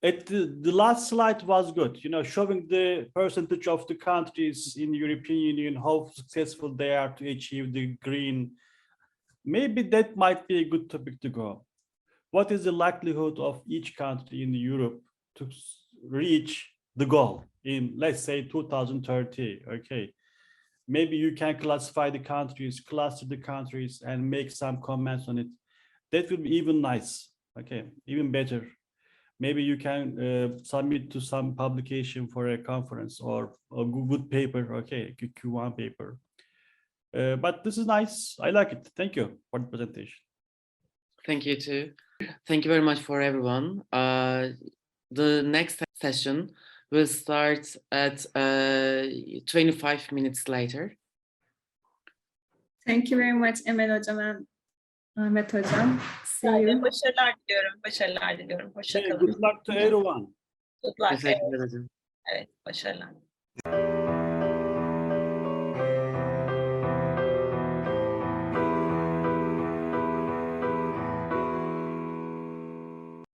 At the last slide was good, showing the percentage of the countries in the European Union, how successful they are to achieve the green. Maybe that might be a good topic to go. What is the likelihood of each country in Europe to reach the goal in, let's say, 2030? Okay, maybe you can classify the countries, cluster the countries, and make some comments on it. That would be even nice. Okay, even better. Maybe you can submit to some publication for a conference or a good paper, okay, Q1 paper. But this is nice. I like it. Thank you for the presentation. Thank you too. Thank you very much for everyone. The next session will start at 25 minutes later. Thank you very much, Emel Hocam and Ahmet Hocam. See you. Başarılar diliyorum. Başarılar diliyorum. Hoşça kalın. Good luck to everyone. Good luck. Teşekkür ederim. Evet, başarılar.